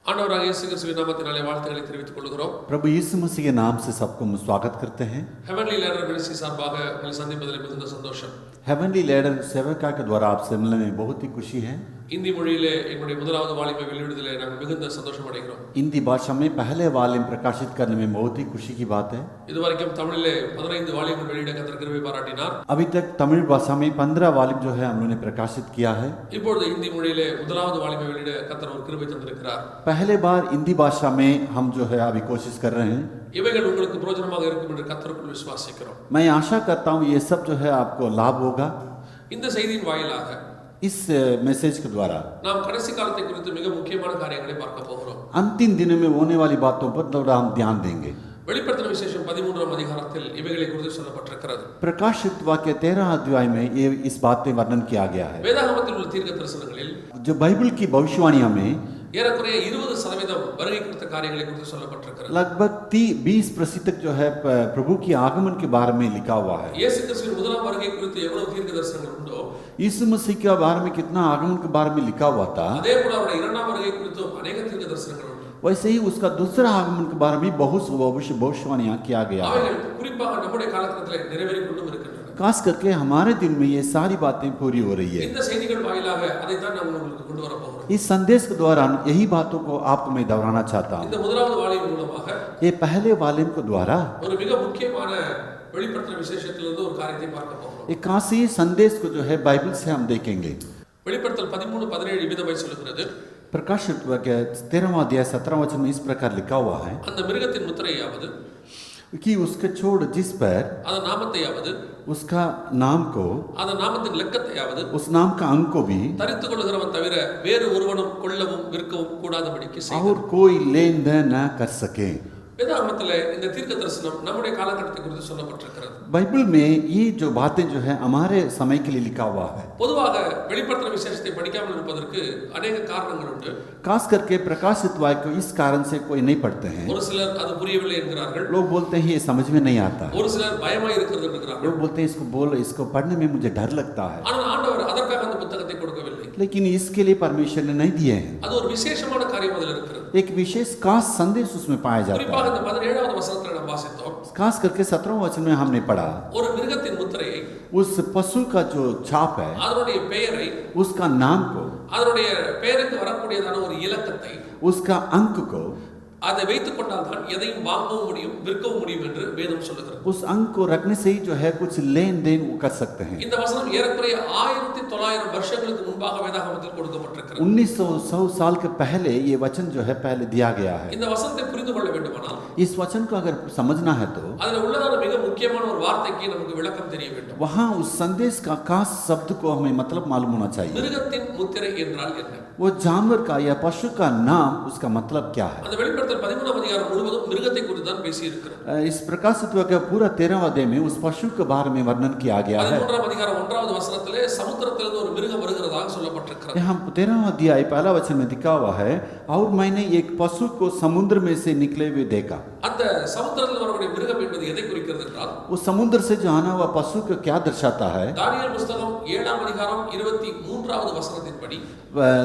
ஆண்டவராகிய இயேசு கிறிஸ்துவின் நாமத்தினாலே வாழ்த்துக்களை தெரிவித்துக் கொள்கிறோம். प्रभु यीशु मसीह के नाम से सबको हम स्वागत करते हैं. हेवनली लैडर मिनिस्ट्री சார்பாக உங்களை சந்திப்பதில் மிகுந்த சந்தோஷம். हेवनली लैडर सेवका के द्वारा आपसे मिलने में बहुत ही खुशी है. இந்தி மொழியிலே என்னுடைய முதலாவது வால்யூமை வெளியிடுவதிலே நாங்கள் மிகுந்த சந்தோஷம் அடைகிறோம். हिंदी भाषा में पहले वॉल्यूम प्रकाशित करने में बहुत ही खुशी की बात है. இதுவரைக்கும் தமிழிலே 15 வால்யூம்கள் வெளியிட கர்த்தர் கிருபை பாராட்டினார். अभी तक तमिल भाषा में 15 वॉल्यूम जो है हम लोगों ने प्रकाशित किया है. இப்பொழுது இந்தி மொழியிலே முதலாவது வால்யூமை வெளியிட கர்த்தர் ஒரு கிருபை தந்திருக்கிறார். पहले बार हिंदी भाषा में हम जो है अभी कोशिश कर रहे हैं. இவைகள் உங்களுக்கு பிரயோஜனமாக இருக்கும் என்று கர்த்தருக்குள் விசுவாசிக்கிறோம். मैं आशा करता हूँ ये सब जो है आपको लाभ होगा. இந்த செய்தியின் வாயிலாக इस मैसेज के द्वारा நாம் கடைசி காலத்தை குறித்து மிக முக்கியமான காரியங்களை பார்க்க போகிறோம். अंतिम दिनों में होने वाली बातों पर थोड़ा हम ध्यान देंगे. வெளிப்படுத்தின விசேஷம் 13ஆம் அதிகாரத்தில் இவைகளை குறித்து சொல்லப்பட்டிருக்கிறது. प्रकाशित वाक्य 13 अध्याय में ये इस बात में वर्णन किया गया है. வேதாகமத்தில் உள்ள தீர்க்க தரிசனங்களில் जो बाइबल की भविष्यवाणियों में ஏறக்குறைய 20% வருகை குறித்த காரியங்களை குறித்து சொல்லப்பட்டிருக்கிறது. लगभग 20% जो है प्रभु की आगमन के बारे में लिखा हुआ है. இயேசு கிறிஸ்துவின் முதலாம் வருகை குறித்து எவ்வளவு தீர்க்க தரிசனங்கள் உண்டோ यीशु मसीह के बारे में कितना आगमन के बारे में लिखा हुआ था, அதே போல அவருடைய இரண்டாம் வருகை குறித்து अनेक தீர்க்க தரிசனங்கள் உண்டு. वैसे ही उसका दूसरा आगमन के बारे में बहुत भविष्यवाणियां किया गया है. அவைகள் குறிப்பாக நம்முடைய காலகட்டத்தில் நிறைவேறிக் கொண்டும் இருக்கின்றன. खास करके हमारे दिन में ये सारी बातें पूरी हो रही है. இந்த செய்திகள் வாயிலாக அதை தான் நான் உங்களுக்கு கொண்டு வர போகிறேன். इस संदेश के दौरान यही बातों को आपको मैं दोहराना चाहता हूँ. இந்த முதலாவது வால்யூம் மூலமாக ये पहले वॉल्यूम के द्वारा ஒரு மிக முக்கியமான வெளிப்படுத்தின விசேஷத்திலிருந்து ஒரு காரியத்தை பார்க்க போகிறோம். एक खासी संदेश को जो है बाइबल से हम देखेंगे. வெளிப்படுத்தல் 13:17 விதமாய் சொல்கிறது. प्रकाशित वाक्य 13वां अध्याय 17वां वचन में इस प्रकार लिखा हुआ है அந்த மிருகத்தின் முத்திரையாவது कि उसके छोड़ जिस पर அதன் நாமத்தையாவது उसका नाम को அதன் நாமத்தின் லெக்கத்தையாவது उस नाम का अंक को भी தரித்துக் கொள்கிறவன் தவிர வேறு ஒருவனும் கொள்ளவும் விற்கவும் கூடாதபடிக்கு செய்தார். और कोई लेन देन न कर सके. வேதாகமத்திலே இந்த தீர்க்க தரிசனம் நம்முடைய காலகட்டத்தை குறித்து சொல்லப்பட்டிருக்கிறது. बाइबल में ये जो बातें जो है हमारे समय के लिए लिखा हुआ है. பொதுவாக வெளிப்படுத்தின விசேஷத்தை படிக்காமல் இருப்பதற்கு अनेक காரணங்கள் உண்டு. खास करके प्रकाशित वाक्य को इस कारण से कोई नहीं पढ़ते हैं. ஒரு சிலர் அது புரியவில்லை என்கிறார்கள். लोग बोलते हैं ये समझ में नहीं आता. ஒரு சிலர் பயமாய் இருக்கிறது என்கிறார்கள். लोग बोलते हैं इसको पढ़ने में मुझे डर लगता है. ஆனால் ஆண்டவர் அதற்காக அந்த புத்தகத்தை கொடுக்கவில்லை. लेकिन इसके लिए परमेश्वर ने नहीं दिए हैं. அது ஒரு விசேஷமான காரியம் அதில் இருக்கிறது. एक विशेष खास संदेश उसमें पाया जाता குறிப்பாக है. இந்த 17வது வசனத்தில் நாம் வாசித்தோம். खास करके 17वें वचन में हमने पढ़ा ஒரு மிருகத்தின் முத்திரையை उस पशु का जो छाप है அதனுடைய பெயரை उसका नाम को அதனுடைய பெயருக்கு வரக்கூடியதான ஒரு இலக்கத்தை उसका अंक को அதை வைத்துக் கொண்டால் தான் எதையும் வாங்கவும் முடியும் விற்கவும் முடியும் என்று வேதம் சொல்லுகிறது. उस अंक को रखने से ही जो है कुछ लेन देन वो कर सकते हैं. இந்த வசனம் ஏறக்குறைய 1900 வருஷங்களுக்கு முன்பாக வேதாகமத்தில் கொடுக்கப்பட்டிருக்கிறது. 1900 साल के पहले ये वचन जो है पहले दिया गया है. இந்த वசனத்தை புரிந்து கொள்ள வேண்டுமானால் इस वचन को अगर समझना है तो அதில் உள்ளதான மிக முக்கியமான ஒரு வார்த்தைக்கு நமக்கு விளக்கம் தெரிய வேண்டும். वहाँ उस संदेश का खास शब्द को हमें मतलब मालूम होना चाहिए. மிருகத்தின் முத்திரை என்றால் என்ன? वो जानवर का या पशु का नाम उसका मतलब क्या है? அந்த வெளிப்படுத்தல் 13ஆம் அதிகாரம் முழுவதும் மிருகத்தை குறித்து தான் பேசி இருக்கிறது. इस प्रकाशित वाक्य पूरा 13वां अध्याय में उस पशु के बारे में वर्णन किया गया है. 13ஆம் அதிகாரம் 1வது வசனத்திலே சமுத்திரத்திலிருந்து ஒரு மிருகம் வருகிறதாக சொல்லப்பட்டிருக்கிறது. यहाँ 13वां अध्याय पहला वचन में दिखा हुआ है और मैंने एक पशु को समुद्र में से निकले हुए देखा. அந்த சமுத்திரத்தில் வரக்கூடிய மிருகம் என்பது எதை குறிக்கிறது என்றால் उस समुद्र से जो आना हुआ पशु को क्या दर्शाता है? தானியேல் புத்தகம் 7ஆம் அதிகாரம் 23வது வசனத்தின்படி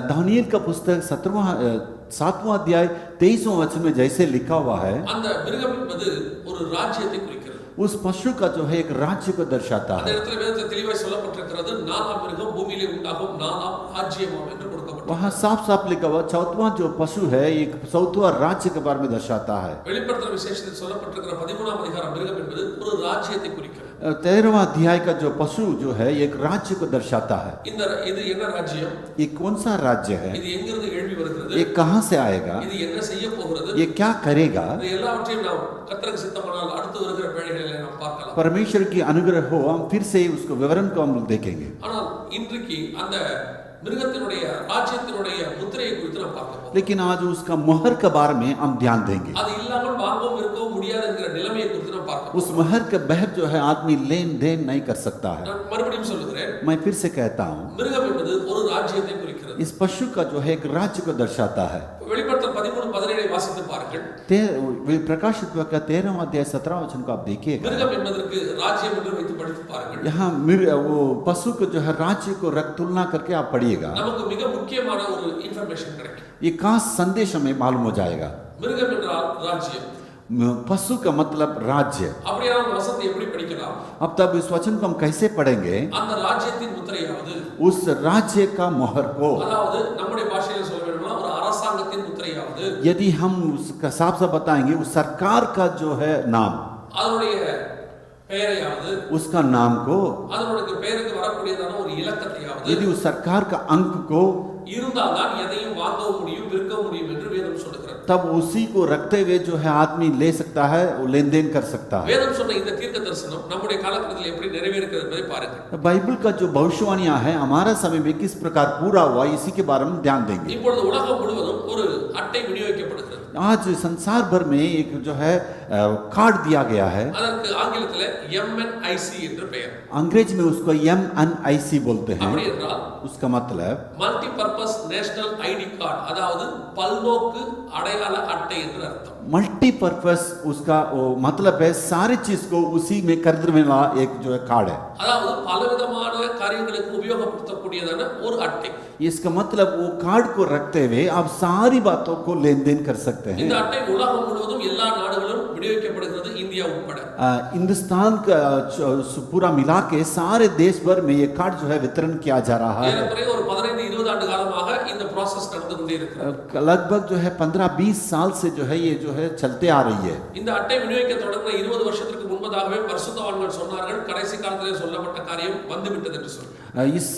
दानियेल का पुस्तक 7वां अध्याय 23वां वचन में जैसे लिखा हुआ है அந்த மிருகம் என்பது ஒரு ராஜ்யத்தை குறிக்கிறது. उस पशु का जो है एक राज्य को दर्शाता அந்த है. இடத்துல வேதத்தில் தெளிவாய் சொல்லப்பட்டிருக்கிறது நாலாம் மிருகம் பூமியிலே உண்டாகும் நாலாம் ராஜ்யமாம் என்று கொடுக்கப்பட்டிருக்கிறது. वहाँ साफ साफ लिखा हुआ चौथवा जो पशु है एक चौथवा राज्य के बारे में दर्शाता है. வெளிப்படுத்தின விசேஷத்தில் சொல்லப்பட்டிருக்கிற 13ஆம் அதிகாரம் மிருகம் என்பது ஒரு ராஜ்யத்தை குறிக்கிறது. 13वां अध्याय का जो पशु जो है एक राज्य को दर्शाता है. இது என்ன ராஜ்யம்? ये कौन सा राज्य है? இது எங்கிருந்து எழும்பி வருகிறது? ये कहाँ से आएगा? இது என்ன செய்ய போகிறது? ये क्या करेगा? இது எல்லாவற்றையும் நாம் கர்த்தருக்கு சித்தமானால் அடுத்து வருகிற வேளைகளிலே நாம் பார்க்கலாம். परमेश्वर की अनुग्रह हो हम फिर से उसको विवरण को हम लोग देखेंगे. ஆனால் இன்றைக்கு அந்த மிருகத்தினுடைய ராஜ்யத்தினுடைய முத்திரையை குறித்து நாம் பார்க்க போகிறோம். लेकिन आज उसका मोहर के बारे में हम ध्यान देंगे. அது இல்லாமல் வாங்கவும் விற்கவும் முடியாது என்கிற நிலைமையை குறித்து நாம் பார்க்க उस मोहर के बहर जो है आदमी लेन देन नहीं कर सकता है. நான் மறுபடியும் சொல்லுகிறேன். मैं फिर से कहता हूँ மிருகம் என்பது ஒரு ராஜ்யத்தை குறிக்கிறது. इस पशु का जो है एक राज्य को दर्शाता है. வெளிப்படுத்தல் 13-17 வாசித்து பாருங்கள். प्रकाशित वाक्य का 13वां अध्याय 17वां वचन को आप देखिएगा। மிருகம் என்பதற்கு ராஜ்யம் என்று வைத்து படித்து பாருங்கள். यहाँ वो पशु को जो है राज्य को रख तुलना करके आप पढ़िएगा, நமக்கு மிக முக்கியமான ஒரு இன்ஃபர்மேஷன் கிடைக்கும். ये खास संदेश हमें मालूम हो जाएगा। மிருகம் என்றால் ராஜ்யம், पशु का मतलब राज्य। அப்படியான அந்த வசனத்தை எப்படி படிக்கலாம்? अब तब इस वचन को हम कैसे पढ़ेंगे? அந்த ராஜ்யத்தின் முத்திரையாவது, उस राज्य का मोहर को, அதாவது நம்முடைய பாஷையில் சொல்ல வேண்டும்னா ஒரு அரசாங்கத்தின் முத்திரையாவது, यदि हम उसका साफ साफ बताएंगे, उस सरकार का जो है नाम, அதனுடைய பெயரையாவது, उसका नाम को, அதனுடைய பெயருக்கு வரக்கூடியதான ஒரு இலக்கத்தையாவது, यदि उस सरकार का अंक को இருந்தால்தான் எதையும் வாங்கவும் முடியும் விற்கவும் முடியும் என்று வேதம் சொல்லுகிறது. तब उसी को रखते हुए जो है आदमी ले सकता है, वो लेन देन कर सकता है। வேதம் சொன்ன இந்த தீர்க்க தரிசனம் நம்முடைய காலகட்டத்தில் எப்படி நிறைவேறுகிறது என்பதை பாருங்கள். बाइबल का जो भविष्यवाणियां है हमारा समय में किस प्रकार पूरा हुआ, इसी के बारे में ध्यान देंगे। இப்பொழுது உலகம் முழுவதும் ஒரு அட்டை விநியோகிக்கப்படுகிறது. आज संसार भर में एक जो है कार्ड दिया गया है, அதற்கு ஆங்கிலத்தில் MNIC என்று பெயர். अंग्रेज में उसको MNIC बोलते हैं। அப்படி என்றால் उसका मतलब multi purpose national ID card, அதாவது பல்நோக்கு அடையாள அட்டை என்று அர்த்தம். मल्टीपर्पस उसका वो मतलब है, सारी चीज को उसी में खरीदने वाला एक जो है कार्ड है। அதாவது பலவிதமான காரியங்களுக்கு உபயோகப்படுத்தக்கூடியதான ஒரு அட்டை. इसका मतलब वो कार्ड को रखते हुए आप सारी बातों को लेन देन कर सकते हैं। இந்த அட்டை உலகம் முழுவதும் எல்லா நாடுகளிலும் விநியோகிக்கப்படுகிறது, இந்தியா உட்பட. हिंदुस्तान का पूरा मिला के सारे देश भर में ये कार्ड जो है वितरण किया जा रहा है। ஏறக்குறைய ஒரு 15-20 ஆண்டு காலமாக இந்த ப்ராசஸ் நடந்து கொண்டே இருக்கிறது. लगभग जो है 15-20 साल से जो है ये जो है चलते आ रही है। இந்த அட்டை விநியோகிக்க தொடங்கின 20 வருஷத்துக்கு முன்பதாகவே பரிசுத்தவான்கள் சொன்னார்கள், கடைசி காலத்திலே சொல்லப்பட்ட காரியம் வந்துவிட்டது என்று சொல்லி. इस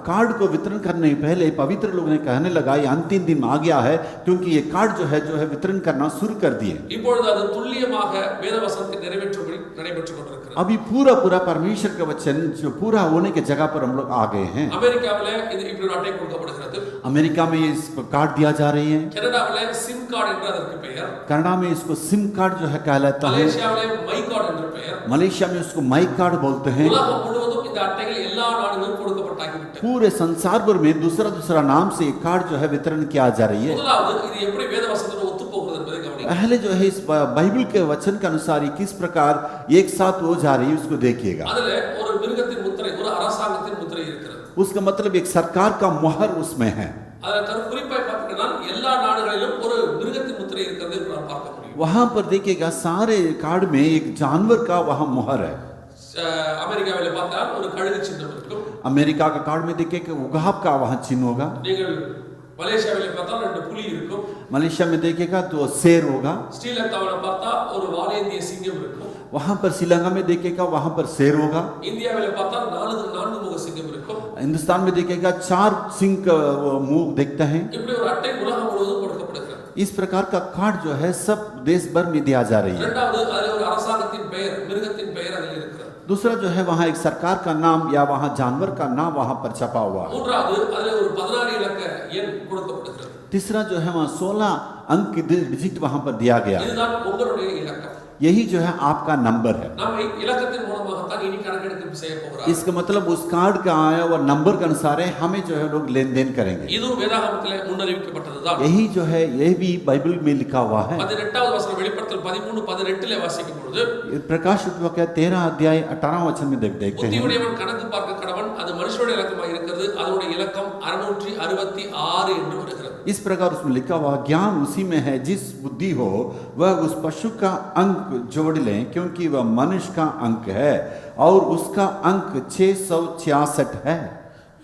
कार्ड को वितरण करने पहले पवित्र लोग ने कहने लगा ये अंतिम दिन आ गया है, क्योंकि ये कार्ड जो है वितरण करना शुरू कर दिए। இப்பொழுது அது துல்லியமாக வேதவசனத்தை நிறைவேற்றும்படி நடைபெற்றுக் கொண்டிருக்கிறது. अभी पूरा पूरा परमेश्वर का वचन जो पूरा होने के जगह पर हम लोग आ गए हैं। அமெரிக்காவிலே இது இப்படி ஒரு அட்டை கொடுக்கப்படுகிறது. अमेरिका में इस कार्ड दिया जा रही है। கனடாவிலே சிம் கார்டு என்று அதற்கு பெயர். कनाडा में इसको सिम कार्ड जो है कहलाता है। மலேசியாவிலே மை கார்டு என்று பெயர். मलेशिया में उसको माई कार्ड बोलते हैं। உலகம் முழுவதும் இந்த அட்டைகள் எல்லா நாடுகளிலும் கொடுக்கப்பட்டாகிவிட்டது. पूरे संसार भर में दूसरा दूसरा नाम से ये कार्ड जो है वितरण किया जा रही है। முதலாவது இது எப்படி வேதவசனத்தோடு ஒத்துப்போகிறது என்பதை கவனியுங்கள். पहले जो है इस बाइबल के वचन के अनुसार ये किस प्रकार एक साथ हो जा रही है उसको देखिएगा। அதுல ஒரு மிருகத்தின் முத்திரை, ஒரு அரசாங்கத்தின் முத்திரை இருக்கிறது. उसका मतलब एक सरकार का मोहर उसमें है। அதுல குறிப்பாக பார்த்தீங்கன்னா எல்லா நாடுகளிலும் ஒரு மிருகத்தின் முத்திரை இருக்கிறது என்று நாம் பார்க்க முடியும். वहां पर देखिएगा सारे कार्ड में एक जानवर का वहां मोहर है। அமெரிக்காவிலே பார்த்தால் ஒரு கழுகு சின்னம் இருக்கும். अमेरिका का कार्ड में देखिएगा उगाब का वहां चिन्ह होगा। நீங்கள் மலேசியாவிலே பார்த்தால் 2 புலி இருக்கும். मलेशिया में देखिएगा तो शेर होगा। ஸ்ரீலங்காவிலே பார்த்தா ஒரு வாலேந்திய சிங்கம் இருக்கும். वहां पर श्रीलंका में देखिएगा वहां पर शेर होगा। இந்தியாவிலே பார்த்தால் 4 முக சிங்கம் இருக்கும். हिंदुस्तान में देखिएगा 4 सिंह का मुंह देखते हैं। இப்படி ஒரு அட்டை உலகம் முழுவதும் கொடுக்கப்படுகிறது. इस प्रकार का कार्ड जो है सब देश भर में दिया जा रही है। இரண்டாவது அதில் ஒரு அரசாங்கத்தின் பெயர், மிருகத்தின் பெயர் அதில் இருக்கிறது. दूसरा जो है वहाँ एक सरकार का नाम या वहाँ जानवर का नाम वहाँ पर छपा हुआ है। மூன்றாவது அதில் ஒரு 16 இலக்க எண் கொடுக்கப்படுகிறது. तीसरा जो है वहाँ 16 अंक की डिजिट वहाँ पर दिया गया है। இதுதான் உங்களுடைய இலக்கம். यही जो है आपका नंबर है। நம்ம இலக்கத்தின் மூலமாகத்தான் இனி கணக்கெடுப்பு செய்ய போகிறோம். इसका मतलब उस कार्ड का आया हुआ नंबर के अनुसार है हमें जो है लोग लेन देन करेंगे। இது வேதாகமத்திலே முன்னறிவிக்கப்பட்டதுதான். यही जो है ये भी बाइबल में लिखा हुआ है। 18வது வசனம் வெளிப்படுத்தல் 13:18 வாசிக்கும் பொழுது प्रकाशित वाक्य 13 अध्याय 18 वचन में देखते हैं। புத்தியுடையவன் கணக்கு பார்க்க கடவன், அது மனுஷனுடைய இலக்கமாக இருக்கிறது, அதனுடைய இலக்கம் 666 என்று வருகிறது. इस प्रकार उसमें लिखा हुआ ज्ञान उसी में है, जिस बुद्धि हो वह उस पशु का अंक जोड़ लें, क्योंकि वह मनुष्य का अंक है और उसका अंक 666 है।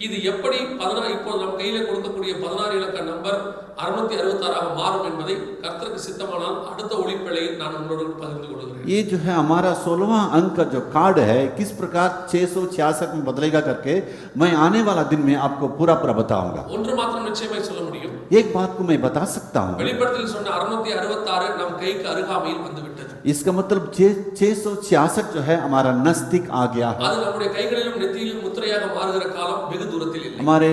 இது எப்படி 16 இப்போது நம் கையில கொடுக்கக்கூடிய 16 இலக்க நம்பர் 666 மாறும் என்பதை கர்த்தருக்கு சித்தமானால் அடுத்த ஒளிப்பேழையில் நான் உங்களோடு பகிர்ந்து கொள்கிறேன். ये जो है हमारा 16वां अंक का जो कार्ड है किस प्रकार 666 में बदलेगा करके मैं आने वाला दिन में आपको पूरा पूरा बताऊंगा। ஒன்று மாத்திரம் நிச்சயமாய் சொல்ல முடியும். एक बात को मैं बता सकता हूँ, வெளிப்படுத்தல் சொன்ன 666 நம் கைக்கு அருகாமையில் வந்து விட்டது. इसका मतलब 666 जो है हमारा नजदीक आ गया है। அது நம்முடைய கைகளிலும் நெற்றியிலும் முத்திரையாக மாறுகிற காலம் வெகு தூரத்தில் இல்லை. हमारे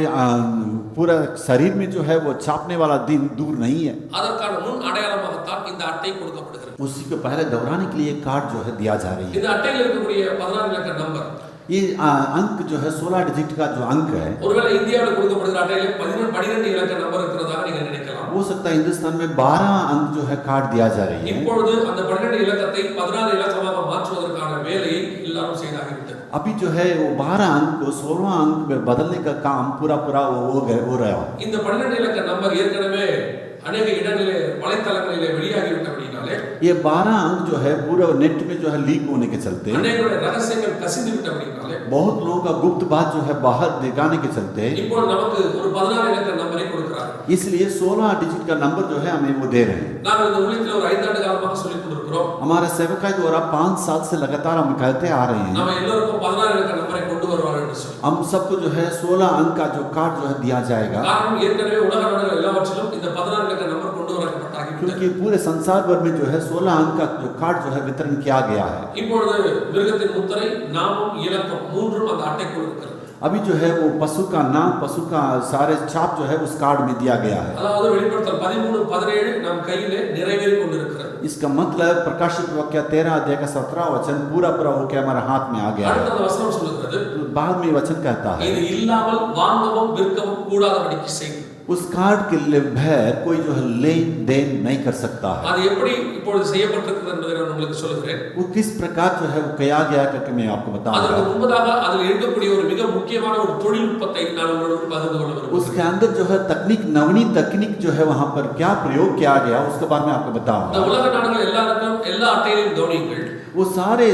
पूरा शरीर में जो है वो छापने वाला दिन दूर नहीं है। அதற்கான முன் அடையாளமாகத்தான் இந்த அட்டை கொடுக்கப்படுகிறது. उसी को पहले दोहराने के लिए कार्ड जो है दिया जा रही है। இந்த அட்டையில் இருக்கக்கூடிய 16 இலக்க நம்பர், ये अंक जो है 16 डिजिट का जो अंक है, ஒருவேளை இந்தியாவில் கொடுக்கப்படுகிற அட்டையில 12 இலக்க நம்பர் இருக்கிறதாக நீங்க நினைக்கலாம். हो सकता है हिंदुस्तान में 12 अंक जो है काट दिया जा रही है। இப்பொழுது அந்த 12 இலக்கத்தை 16 இலக்கமாக மாற்றுவதற்கான வேலையை எல்லாரும் செய்தாகிவிட்டது. अभी जो है वो 12 अंक को 16 अंक में बदलने का काम पूरा हो रहा है। இந்த 12 இலக்க நம்பர் ஏற்கனவே अनेक இடங்களிலே வலைத்தளங்களிலே வெளியாகிவிட்டபடினாலே ये 12 अंक जो है पूरा नेट में जो है लीक होने के चलते, அநேகருடைய ரகசியங்கள் கசிந்து விட்டபடினாலே बहुत लोगों का गुप्त बात जो है बाहर दिखाने के चलते, இப்போ நமக்கு ஒரு 16 இலக்க நம்பரை கொடுக்கிறார். इसलिए 16 डिजिट का नंबर जो है हमें वो दे रहे हैं। நாங்கள் இந்த ஊழியத்தில் ஒரு 5 ஆண்டு காலமாக சொல்லிக் கொண்டிருக்கிறோம். हमारा सेवकाई द्वारा 5 साल से लगातार हम कहते आ रहे हैं, நம்ம எல்லாருக்கும் 16 இலக்க நம்பரை கொண்டு வருவார்கள் என்று சொல்லி. हम सबको जो है 16 अंक का जो कार्ड जो है दिया जाएगा, காரணம் ஏற்கனவே உலக நாடுகள் எல்லாவற்றிலும் இந்த 16 இலக்க நம்பர் கொண்டு வரப்பட்டாகிவிட்டது. क्योंकि पूरे संसार भर में जो है 16 अंक का जो कार्ड जो है वितरण किया गया है। இப்பொழுது மிருகத்தின் முத்திரை, நாமம், இலக்கம் மூன்றும் அந்த அட்டைக்குள் இருக்கிறது. अभी जो है वो पशु का नाम, पशु का सारे छाप जो है उस कार्ड में दिया गया है। அதாவது வெளிப்படுத்தல் 13:17 நம் கையிலே நிறைவேறி கொண்டிருக்கிறது. इसका मतलब प्रकाशित वाक्य 13 अध्याय का 17 वचन पूरा होकर हमारे हाथ में आ गया है। அடுத்த வசனம் சொல்லுகிறது, बाद में वचन कहता है, இது இல்லாமல் வாங்கவும் விற்கவும் கூடாதபடிக்கு செய். उस कार्ड के बगैर कोई जो है लेन देन नहीं कर सकता है। அது எப்படி இப்பொழுது செய்யப்பட்டிருக்கிறது என்பதை நான் உங்களுக்கு சொல்கிறேன். वो किस प्रकार जो है वो किया गया करके मैं आपको அதற்கு बताऊंगा। முன்பதாக அதில் இருக்கக்கூடிய ஒரு மிக முக்கியமான ஒரு தொழில்நுட்பத்தை நான் உங்களோடு பகிர்ந்து கொள்ள விரும்புகிறேன். उसके अंदर जो है तकनीक, नवीन तकनीक जो है वहां पर क्या प्रयोग किया गया उसके बारे में आपको இந்த बताऊंगा। உலக நாடுகள் எல்லாருக்கும் எல்லா அட்டையிலும் கவனியுங்கள். वो सारे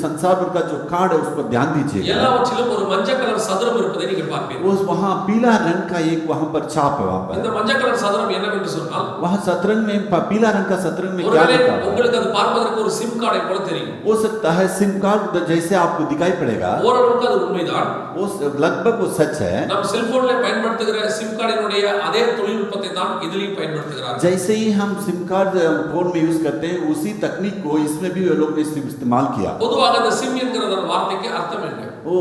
संसार भर का जो कार्ड है उस पर ध्यान दीजिए। எல்லாவற்றிலும் ஒரு மஞ்சள் கலர் சதுரம் இருப்பதை நீங்கள் பார்ப்பீர்கள். वो वहाँ पीला रंग का एक वहां पर छाप है। वहां இந்த पर மஞ்சள் கலர் சதுரம் என்னவென்று சொன்னால், वहाँ शतरंग में पीला रंग का शतरंग में क्या ஒருவேளை लिखा है? உங்களுக்கு அது பார்ப்பதற்கு ஒரு சிம் கார்டை போல தெரியும். हो सकता है सिम कार्ड जैसे आपको दिखाई पड़ेगा, ஓரளவுக்கு அது உண்மைதான். वो लगभग वो सच है। நாம் செல்போன்ல பயன்படுத்துகிற சிம் கார்டினுடைய அதே தொழில்நுட்பத்தை தான் இதிலும் பயன்படுத்துகிறார்கள். जैसे ही हम सिम कार्ड फोन में यूज करते हैं उसी तकनीक को इसमें भी वे लोग ने इस्तेमाल किया। பொதுவாக அந்த சிம் என்கிற வார்த்தைக்கு அர்த்தம் என்ன? वो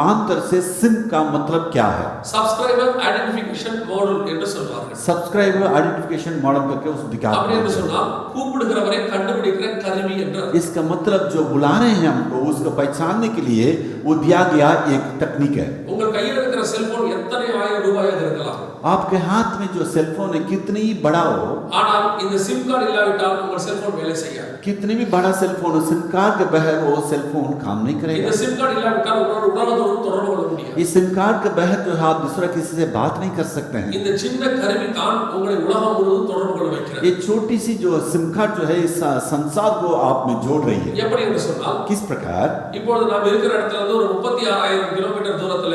आमतौर से सिम का मतलब क्या है? சப்ஸ்கிரைபர் ஐடென்டிஃபிகேஷன் மாடல் என்று சொல்வார்கள். सब्सक्राइबर आइडेंटिफिकेशन मॉडल करके उस दिखाते அப்படி என்று हैं। சொன்னால் கூப்பிடுகிறவரை கண்டுபிடிக்கிற கருவி என்று அர்த்தம். इसका मतलब जो बुला रहे हैं हमको उसको पहचानने के लिए वो दिया गया एक तकनीक है। உங்கள் கையில் இருக்கிற செல்போன் எத்தனை ஆயிரம் ரூபாயாக இருக்கலாம், आपके हाथ में जो सेलफोन है कितनी ही बड़ा हो, ஆனால் இந்த சிம் கார்டு இல்லாவிட்டால் உங்கள் செல்போன் வேலை செய்யாது. कितनी भी बड़ा सेलफोन हो, सिम कार्ड के बगैर वो सेलफोन काम नहीं இந்த करेगा। சிம் கார்டு இல்லாவிட்டால் உங்களோட உடலோடு தொடர்பு கொள்ள முடியாது. इस सिम कार्ड के बगैर जो है आप दूसरा किसी से बात नहीं कर सकते हैं। இந்த சின்ன கருவி தான் உங்களை உலகம் முழுவதும் தொடர்பு கொள்ள வைக்கிறது. ये छोटी सी जो सिम कार्ड जो है इस संसार को आप में जोड़ रही है। எப்படி என்று சொன்னால், किस प्रकार? இப்பொழுது நாம் இருக்கிற இடத்துல இருந்து ஒரு 36,000 கிலோமீட்டர் தூரத்துல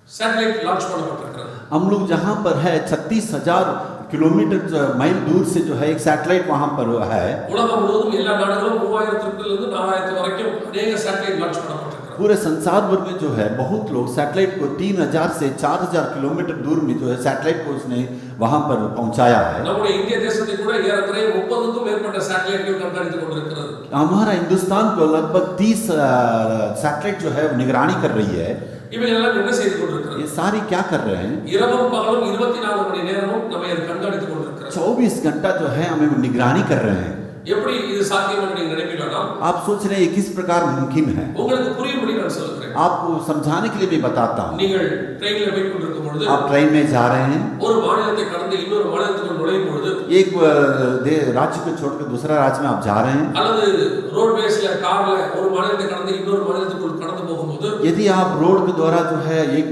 சேட்டலைட் லான்ச் பண்ணப்பட்டிருக்கிறது. हम लोग जहाँ पर है 36,000 किलोमीटर माइल दूर से जो है एक सैटेलाइट वहाँ पर है। உலகம் முழுவதும் எல்லா நாடுகளும் 3000 இருந்து 4000 வரைக்கும் अनेक சேட்டலைட் லான்ச் பண்ணப்பட்டிருக்கிறது. पूरे संसार भर में जो है बहुत लोग सैटेलाइट को 3000 से 4000 किलोमीटर दूर में जो है सैटेलाइट को उसने वहाँ पर पहुँचाया है। நம்முடைய இந்திய தேசத்தை கூட ஏறக்குறைய 30க்கும் மேற்பட்ட சேட்டலைட்கள் கண்காணித்துக் கொண்டிருக்கிறது. हमारा हिंदुस्तान को लगभग 30 सैटेलाइट जो है निगरानी कर रही है। இவையெல்லாம் என்ன செய்து கொண்டிருக்கிறது? ये सारी क्या कर रहे हैं? இரவும் பகலும் 24 மணி நேரமும் நம்மை கண்காணித்துக் கொண்டிருக்கிறது. 24 घंटा जो है हमें निगरानी कर रहे हैं। எப்படி இது சாத்தியம் என்று நீங்க நினைப்பீங்களா? आप सोच रहे हैं किस प्रकार मुमकिन है? உங்களுக்கு புரியும்படி நான் சொல்றேன். आपको समझाने के लिए भी बताता हूँ। நீங்கள் ட்ரெயின்ல போய் கொண்டிருக்கும் பொழுது, आप ट्रेन में जा रहे हैं, ஒரு மாநிலத்தை கடந்து இன்னொரு மாநிலத்துக்குள் நுழையும் பொழுது, एक राज्य को छोड़कर दूसरा राज्य में आप जा रहे हैं, அல்லது ரோட்வேஸ்ல கார்ல ஒரு மாநிலத்தை கடந்து இன்னொரு மாநிலத்துக்குள் கடந்து போகும்போது, यदि आप रोड के द्वारा जो है एक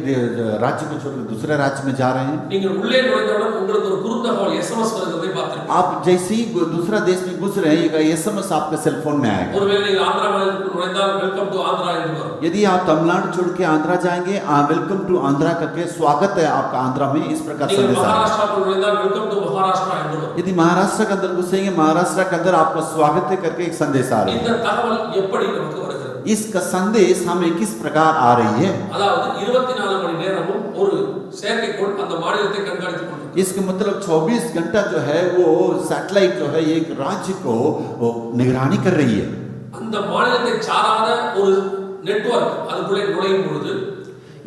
राज्य को छोड़कर दूसरे राज्य में जा रहे हैं, நீங்கள் உள்ளே நுழைந்தவுடன் உங்களுக்கு ஒரு குறுந்தகவல் எஸ்எம்எஸ் வருவதை பார்த்திருப்பீங்க. आप जैसे ही दूसरा देश में घुस रहे हैं एक एसएमएस आपके सेल फोन में आएगा। ஒருவேளை நீங்கள் ஆந்திரா மாநிலத்துக்குள் நுழைந்தால் வெல்கம் டு ஆந்திரா என்று வரும். यदि आप तमिलनाडु छोड़ के आंध्रा जाएंगे, वेलकम टू आंध्रा करके स्वागत है आपका आंध्रा में, इस प्रकार நீங்கள் संदेश आएगा। மகாராஷ்டிராக்குள் நுழைந்தால் வெல்கம் டு மகாராஷ்டிரா என்று வரும். यदि महाराष्ट्र के अंदर घुसेंगे, महाराष्ट्र के अंदर आपका स्वागत है करके एक संदेश आ रही இந்த है। தகவல் எப்படி நமக்கு வருகிறது? इसका संदेश हमें किस प्रकार आ रही है? அதாவது 24 மணி நேரமும் ஒரு செயற்கைக்கோள் அந்த மாநிலத்தை கண்காணித்துக் கொண்டிருக்கிறது. इसका मतलब 24 घंटा जो है वो सैटेलाइट जो है एक राज्य को निगरानी कर रही है। அந்த மாநிலத்தை சாராத ஒரு நெட்வொர்க் அதுக்குள்ளே நுழையும் பொழுது,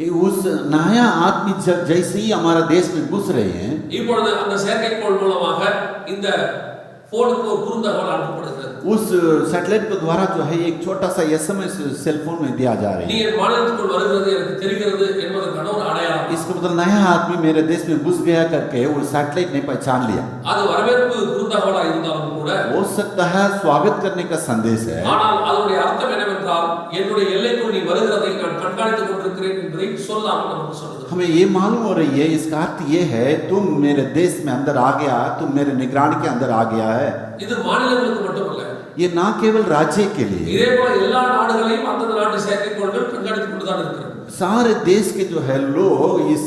ये उस नया आदमी जब जैसे ही हमारा देश में घुस रहे हैं, இப்பொழுது அந்த செயற்கைக்கோள் மூலமாக இந்த போனுக்கு ஒரு குறுந்தகவல் அனுப்பப்படுகிறது. उस सैटेलाइट के द्वारा जो है एक छोटा सा एसएमएस सेल फोन में दिया जा रही நீ है. என் மாநிலத்துக்குள் வருகிறது எனக்கு தெரிகிறது என்பதற்கான ஒரு அடையாளம். इसका मतलब नया आदमी मेरे देश में घुस गया करके वो सैटेलाइट ने पहचान लिया. அது வரவேற்பு குறுந்தகவலா இருந்தாலும் கூட हो सकता है स्वागत करने का संदेश है, ஆனால் அதனுடைய அர்த்தம் என்னவென்றால் என்னுடைய எல்லைக்குள் நீ வருகிறதை நான் கண்காணித்துக் கொண்டிருக்கிறேன் என்பதை சொல்லாமல் நமக்கு சொல்லுது. हमें ये मालूम हो रही है, इसका अर्थ ये है तुम मेरे देश में अंदर आ गया, तुम मेरे निगरानी के अंदर आ गया है. இது மாநிலங்களுக்கு மட்டுமல்ல, ये ना केवल राज्य के लिए, இதே போல எல்லா நாடுகளையும் அந்தந்த நாட்டு செயற்கைக்கோள்கள் கண்காணித்துக் கொண்டுதான் இருக்கிறது. सारे देश के जो है लोग इस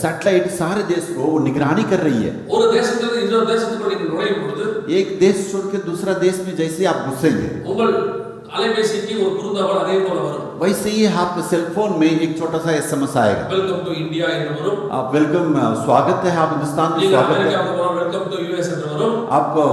सैटेलाइट सारे देश को वो निगरानी कर रही है. ஒரு தேசத்திலிருந்து இன்னொரு தேசத்துக்குள் நீங்கள் நுழையும் பொழுது एक देश छोड़ के दूसरा देश में जैसे आप घुसेंगे உங்கள் அலைபேசிக்கு ஒரு குறுந்தகவல் அதே போல வரும். वैसे ही आपके सेल फोन में एक छोटा सा एसएमएस आएगा. வெல்கம் டு இந்தியா என்று வரும். आप वेलकम, स्वागत है, आप हिंदुस्तान में நீங்க स्वागत है, அமெரிக்காவுக்கு போனா வெல்கம் டு யுஎஸ் என்று வரும். आपको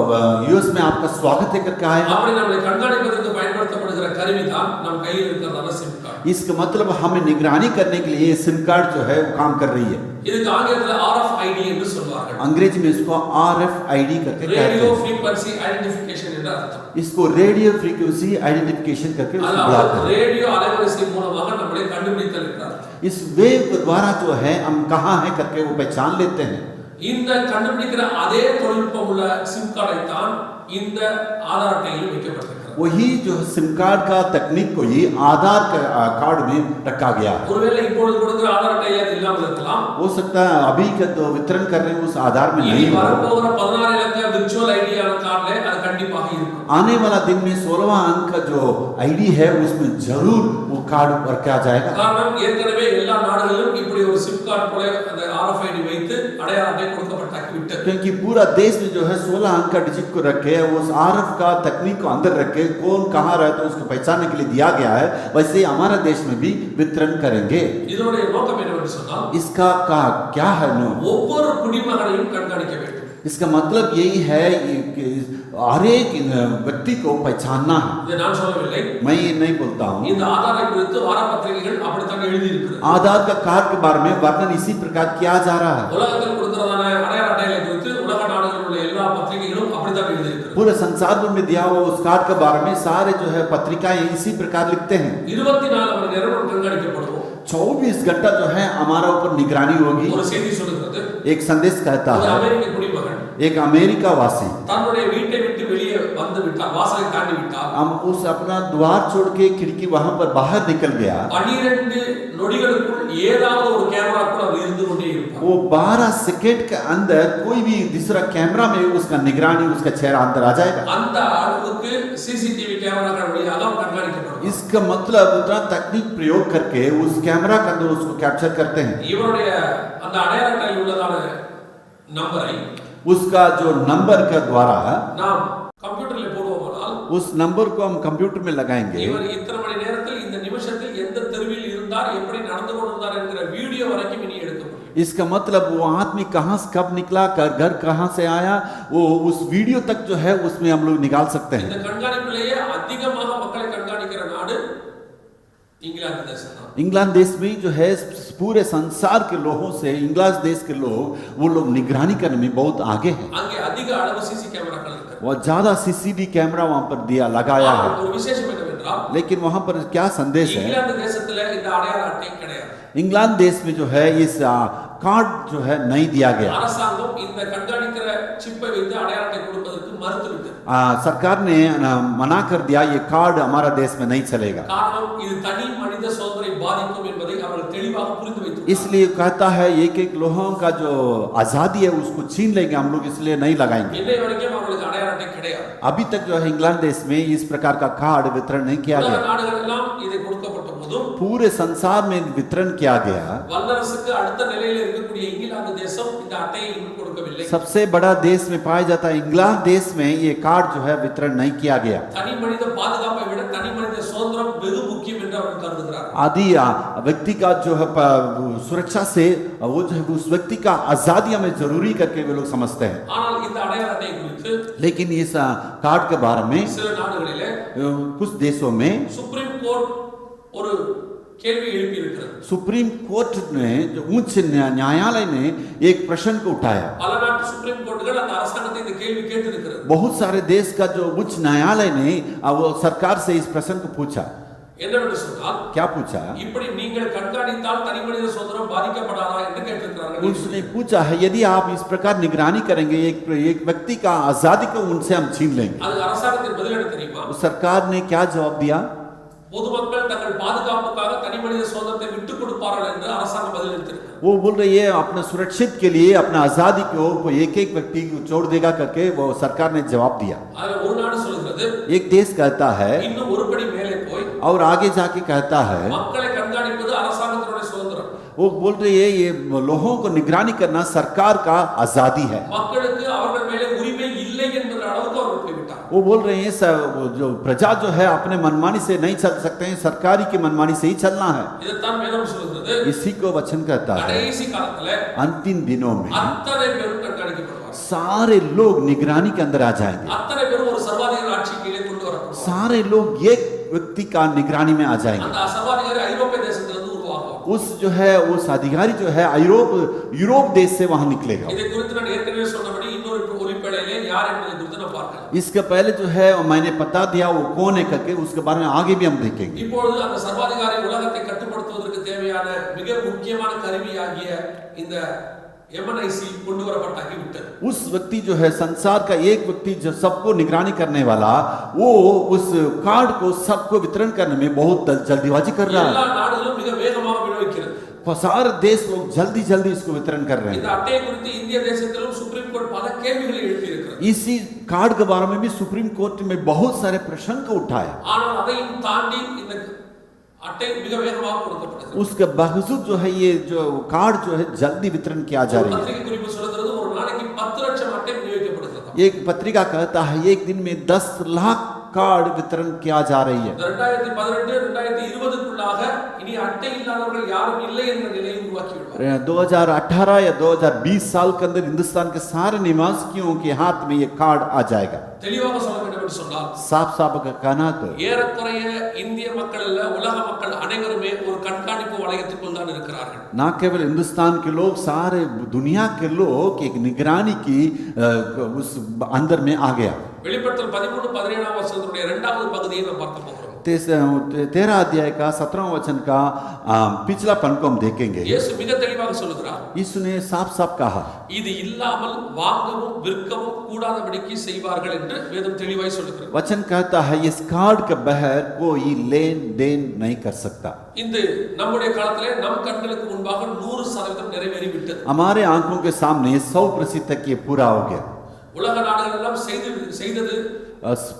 यूएस में आपका स्वागत है करके आएगा. அப்படி நம்மளை கண்காணிப்பதற்கு பயன்படுத்தப்படுகிற கருவி தான் நம் கையில் இருக்கிறதான சிம் கார்டு. इसका मतलब हमें निगरानी करने के लिए सिम कार्ड जो है वो काम कर रही है. இதுக்கு ஆங்கிலத்தில் RFID என்று சொல்வார்கள். अंग्रेजी में इसको RFID करके कहते ரேடியோ हैं. ஃப்ரீக்வன்சி ஐடென்டிஃபிகேஷன் என்ற அர்த்தம். इसको रेडियो फ्रीक्वेंसी आइडेंटिफिकेशन करके उसको बुलाते அதாவது हैं. ரேடியோ அலைவரிசை மூலமாக நம்மளை கண்டுபிடித்தல் என்ற அர்த்தம். इस वेव के द्वारा जो है हम कहाँ हैं करके वो पहचान लेते हैं. இந்த கண்டுபிடிக்கிற அதே தொழில்நுட்பம் உள்ள சிம் கார்டை தான் இந்த ஆதார் அட்டையில் வைக்கப்பட்டிருக்கிறது. वही जो सिम कार्ड का तकनीक को ही आधार कार्ड में रखा गया है. ஒருவேளை இப்பொழுது கொடுக்கிற ஆதார் அட்டையில் அது இல்லாமல் இருக்கலாம். हो सकता है अभी का जो वितरण कर रहे हैं उस आधार में இனி नहीं हो. வரப்போகிற 16 இலக்க விர்ச்சுவல் ஐடியான கார்டுல அது கண்டிப்பாக இருக்கும். आने वाला दिन में 16वां अंक का जो आईडी है उसमें जरूर वो कार्ड रखा जाएगा. காரணம் ஏற்கனவே எல்லா நாடுகளிலும் இப்படி ஒரு சிம் கார்டு போல அந்த RFID வைத்து அடையாள அட்டை கொடுக்கப்பட்டாக்கி விட்டது. क्योंकि पूरा देश में जो है 16 अंक का डिजिट को रखे उस आरएफ का तकनीक को अंदर रखे कौन कहाँ रहता है उसको पहचानने के लिए दिया गया है. वैसे ही हमारा देश में भी वितरण करेंगे. இதனுடைய நோக்கம் என்னவென்று சொன்னால் इसका क्या है नो? ஒவ்வொரு குடிமகனையும் கண்காணிக்க வேண்டும். इसका मतलब यही है कि हर एक व्यक्ति को पहचानना है. இதை நான் சொல்லவில்லை. मैं ये नहीं बोलता हूँ. இந்த ஆதாரை குறித்து வாரப்பத்திரிகைகள் அப்படித்தான் எழுதி இருக்கிறது. आधार का कार्ड के बारे में वर्णन इसी प्रकार किया जा रहा है. உலகத்தில் கொடுக்கிறதான அடையாள அட்டைகளை குறித்து உலக நாடுகளில் உள்ள எல்லா பத்திரிகைகளும் அப்படித்தான் எழுதி இருக்கிறது. पूरे संसार भर में दिया हुआ उस कार्ड के बारे में सारे जो है पत्रिकाएं इसी प्रकार लिखते हैं. 24 மணி நேரம் கண்காணிக்கப்படுவோம். 24 घंटा जो है हमारा ऊपर निगरानी होगी. ஒரு செய்தி சொல்லுகிறது. एक संदेश कहता ஒரு है அமெரிக்க குடிமகன் एक अमेरिका वासी தன்னுடைய வீட்டை விட்டு வெளியே வந்து விட்டார், வாசலை தாண்டி விட்டார். हम उस अपना द्वार छोड़ के खिड़की वहां पर बाहर निकल गया. 12 நொடிகளுக்குள் ஏதாவது ஒரு கேமராக்குள் அவர் இருந்து கொண்டே இருப்பார். वो 12 सेकंड के अंदर कोई भी दूसरा कैमरा में उसका निगरानी उसका चेहरा अंदर आ जाएगा. அந்த அளவுக்கு சிசிடிவி கேமராக்கள் வழியாக அவர் கண்காணிக்கப்படுவார். इसका मतलब उतना तकनीक प्रयोग करके उस कैमरा के अंदर उसको कैप्चर करते हैं. இவருடைய அந்த அடையாள அட்டையில் உள்ளதான நம்பரை उसका जो नंबर के द्वारा நாம் கம்ப்யூட்டர்ல போடுவோமானால் उस नंबर को हम कंप्यूटर में लगाएंगे. இவர் இத்தனை மணி நேரத்தில் இந்த நிமிஷத்தில் எந்த தெருவில் இருந்தார், எப்படி நடந்து கொண்டிருந்தார் என்கிற வீடியோ வரைக்கும் இனி எடுக்க முடியும். इसका मतलब वो आदमी कहाँ से कब निकला, घर कहाँ से आया, वो उस वीडियो तक जो है उसमें हम लोग निकाल सकते हैं. இந்த கண்காணிப்பிலேயே அதிகமாக மக்களை கண்காணிக்கிற நாடு इंग्लैंड देश है. इंग्लैंड देश में जो है पूरे संसार के लोगों से इंग्लैंड देश के लोग वो लोग निगरानी करने में बहुत आगे हैं. அங்கே அதிக அளவு சிசி கேமராக்கள் இருக்கு. वो ज्यादा सीसीडी कैमरा वहां पर दिया लगाया है. ஒரு விசேஷம் என்னவென்றால் लेकिन वहां पर क्या संदेश है? इंग्लैंड தேசத்துல இந்த அடையாள அட்டை கிடையாது. इंग्लैंड देश में जो है इस कार्ड जो है नहीं दिया गया. அரசாங்கம் இந்த கண்காணிக்கிற சிப்பை வைத்து அடையாள அட்டை கொடுப்பதற்கு மறுத்துவிட்டது. सरकार ने मना कर दिया ये कार्ड हमारा देश में नहीं चलेगा. காரணம் இது தனி மனித சுதந்திரத்தை பாதிக்கும் என்பதை அவர்கள் தெளிவாக புரிந்து வைத்துள்ளார்கள். इसलिए कहता है एक लोगों का जो आजादी है उसको छीन लेंगे हम लोग, इसलिए नहीं लगाएंगे. இன்னை வரைக்கும் அவர்களுக்கு அடையாள அட்டை கிடையாது. अभी तक जो है इंग्लैंड देश में इस प्रकार का कार्ड वितरण नहीं किया உலக गया. நாடுகள் எல்லாம் இதை கொடுக்கப்பட்ட போதும் पूरे संसार में वितरण किया गया. வல்லரசுக்கு அடுத்த நிலையில் இருக்கக்கூடிய இங்கிலாந்து தேசம் இந்த அட்டையை இன்னும் கொடுக்கவில்லை. सबसे बड़ा देश में पाया जाता है इंग्लैंड देश में ये कार्ड जो है वितरण नहीं किया गया. தனி மனித பாதுகாப்பை விட தனி மனித சுதந்திரம் வெகு முக்கியம் என்று அவர்கள் கருதுகிறார்கள். आदि व्यक्ति का जो है सुरक्षा से वो जो है उस व्यक्ति का आजादी हमें जरूरी करके वे लोग समझते हैं. ஆனால் இந்த अடையாள अட்டை குறித்து लेकिन इस कार्ड के बारे में சில நாடுகளிலே कुछ देशों में சுப்ரீம் கோர்ட் ஒரு கேள்வி எழுப்பி இருக்கிறது. सुप्रीम कोर्ट ने जो उच्च न्यायालय ने एक प्रश्न को उठाया. பல நாட்டு சுப்ரீம் கோர்ட்டுகள் அந்த அரசாங்கத்தை இந்த கேள்வி கேட்டு இருக்கிறது. बहुत सारे देश का जो उच्च न्यायालय ने वो सरकार से इस प्रश्न को पूछा. என்னவென்று சொன்னால் क्या पूछा? இப்படி நீங்கள் கண்காணித்தால் தனிமனித சுதந்திரம் பாதிக்கப்படாதா என்று கேட்டிருக்கிறார்கள். उसने पूछा है यदि आप इस प्रकार निगरानी करेंगे एक व्यक्ति का आजादी को उनसे हम छीन लेंगे. அது அரசாங்கத்தின் பதில் என்ன தெரியுமா? सरकार ने क्या जवाब दिया? பொதுமக்கள் தங்கள் பாதுகாப்புக்காக தனிமனித சுதந்திரத்தை விட்டுக் கொடுப்பார்கள் என்று அரசாங்கம் பதில் அளித்திருக்கிறது. वो बोल रही है अपना सुरक्षित के लिए अपना आजादी को एक एक व्यक्ति को छोड़ देगा करके वो सरकार ने जवाब दिया. அதுல ஒரு நாடு சொல்கிறது, एक देश कहता है இன்னும் ஒரு படி மேலே போய் और आगे जाके कहता है மக்களை கண்காணிப்பது அரசாங்கத்தினுடைய சுதந்திரம். वो बोल रही है ये लोगों को निगरानी करना सरकार का आजादी है. மக்களுக்கு அவர்கள் மேலே உரிமை இல்லை என்கிற அளவுக்கு அவர்கள் போய்விட்டார். वो बोल रहे हैं जो प्रजा जो है अपने मनमानी से नहीं चल सकते हैं, सरकारी की मनमानी से ही चलना है. இதைத்தான் வேதம் சொல்கிறது. इसी को वचन कहता है கடைசி காலத்துல अंतिम दिनों में அத்தனை பேரும் கண்காணிக்கப்படுவார்கள். सारे लोग निगरानी के अंदर आ जाएंगे. அத்தனை பேரும் ஒரு சர்வாதிகார ஆட்சி கீழே கொண்டு வரப்படுவார்கள். सारे लोग एक व्यक्ति का निगरानी में आ जाएंगे. அந்த சர்வாதிகாரி ஐரோப்பிய தேசத்திலிருந்து உருவாகுவார். उस जो है उस अधिकारी जो है यूरोप देश से वहां निकलेगा. இதை குறித்து நான் ஏற்கனவே சொன்னபடி இன்னொரு ஒலிப்படையிலே யார் என்பதை குறித்து நான் பார்க்கலாம். इसके पहले जो है मैंने बता दिया वो कौन है करके, उसके बारे में आगे भी हम देखेंगे. இப்பொழுது அந்த சர்வாதிகாரி உலகத்தை கட்டுப்படுத்துவதற்கு தேவையான மிக முக்கியமான கருவியாகிய இந்த எம்என்ஐசி கொண்டு வரப்பட்டாகி விட்டது. उस व्यक्ति जो है संसार का एक व्यक्ति जो सबको निगरानी करने वाला, वो उस कार्ड को सबको वितरण करने में बहुत जल्दीबाजी कर रहा எல்லா है. நாடுகளும் மிக வேகமாக விநியோகிக்கிறது. सारे देश लोग जल्दी जल्दी इसको वितरण कर रहे இந்த हैं. அட்டையை குறித்து இந்திய தேசத்திலும் சுப்ரீம் கோர்ட் பல கேள்விகளை எழுப்பி இருக்கிறது. इसी कार्ड के बारे में भी सुप्रीम कोर्ट में बहुत सारे प्रश्न को उठाया. ஆனால் அதையும் தாண்டி இந்த அட்டை மிக வேகமாக கொடுக்கப்பட்டது. उसके बावजूद जो है ये जो कार्ड जो है जल्दी वितरण किया जा रही है. பத்திரிகை குறிப்பு சொல்கிறது ஒரு நாளைக்கு 10 லட்சம் அட்டை விநியோகிக்கப்படுகிறது. एक पत्रिका कहता है एक दिन में 10 लाख कार्ड वितरण किया जा रही है. 2018 2020க்குள்ளாக இனி அட்டை இல்லாதவர்கள் யாரும் இல்லை என்ற நிலையை உருவாக்கி விடுவார். 2018 या 2020 साल के अंदर हिंदुस्तान के सारे निवासियों के हाथ में ये कार्ड आ जाएगा. தெளிவாக சொல்ல வேண்டும் என்று சொன்னால் साफ साफ कहना तो ஏறக்குறைய இந்திய மக்கள் அல்ல, உலக மக்கள் அனைவருமே ஒரு கண்காணிப்பு வளையத்துக்குள் தான் இருக்கிறார்கள். ना केवल हिंदुस्तान के लोग, सारे दुनिया के लोग एक निगरानी की उस अंदर में आ गया. வெளிப்படுத்தல் 13-17 வசனத்துடைய இரண்டாவது பகுதியை நாம் பார்க்க போகிறோம். 13 अध्याय का 17 वचन का पिछला पन को हम देखेंगे. இயேசு மிக தெளிவாக சொல்கிறார், यीशु ने साफ साफ कहा இது இல்லாமல் வாங்கவும் விற்கவும் கூடாதபடிக்கு செய்வார்கள் என்று வேதம் தெளிவாய் சொல்கிறது. वचन कहता है इस कार्ड के बगैर कोई लेन देन नहीं कर सकता. இந்த நம்முடைய காலத்திலே நம் கண்களுக்கு முன்பாக 100% நிறைவேறி விட்டது. हमारे आंखों के सामने 100% तक ये पूरा हो गया. உலக நாடுகள் எல்லாம் செய்தது,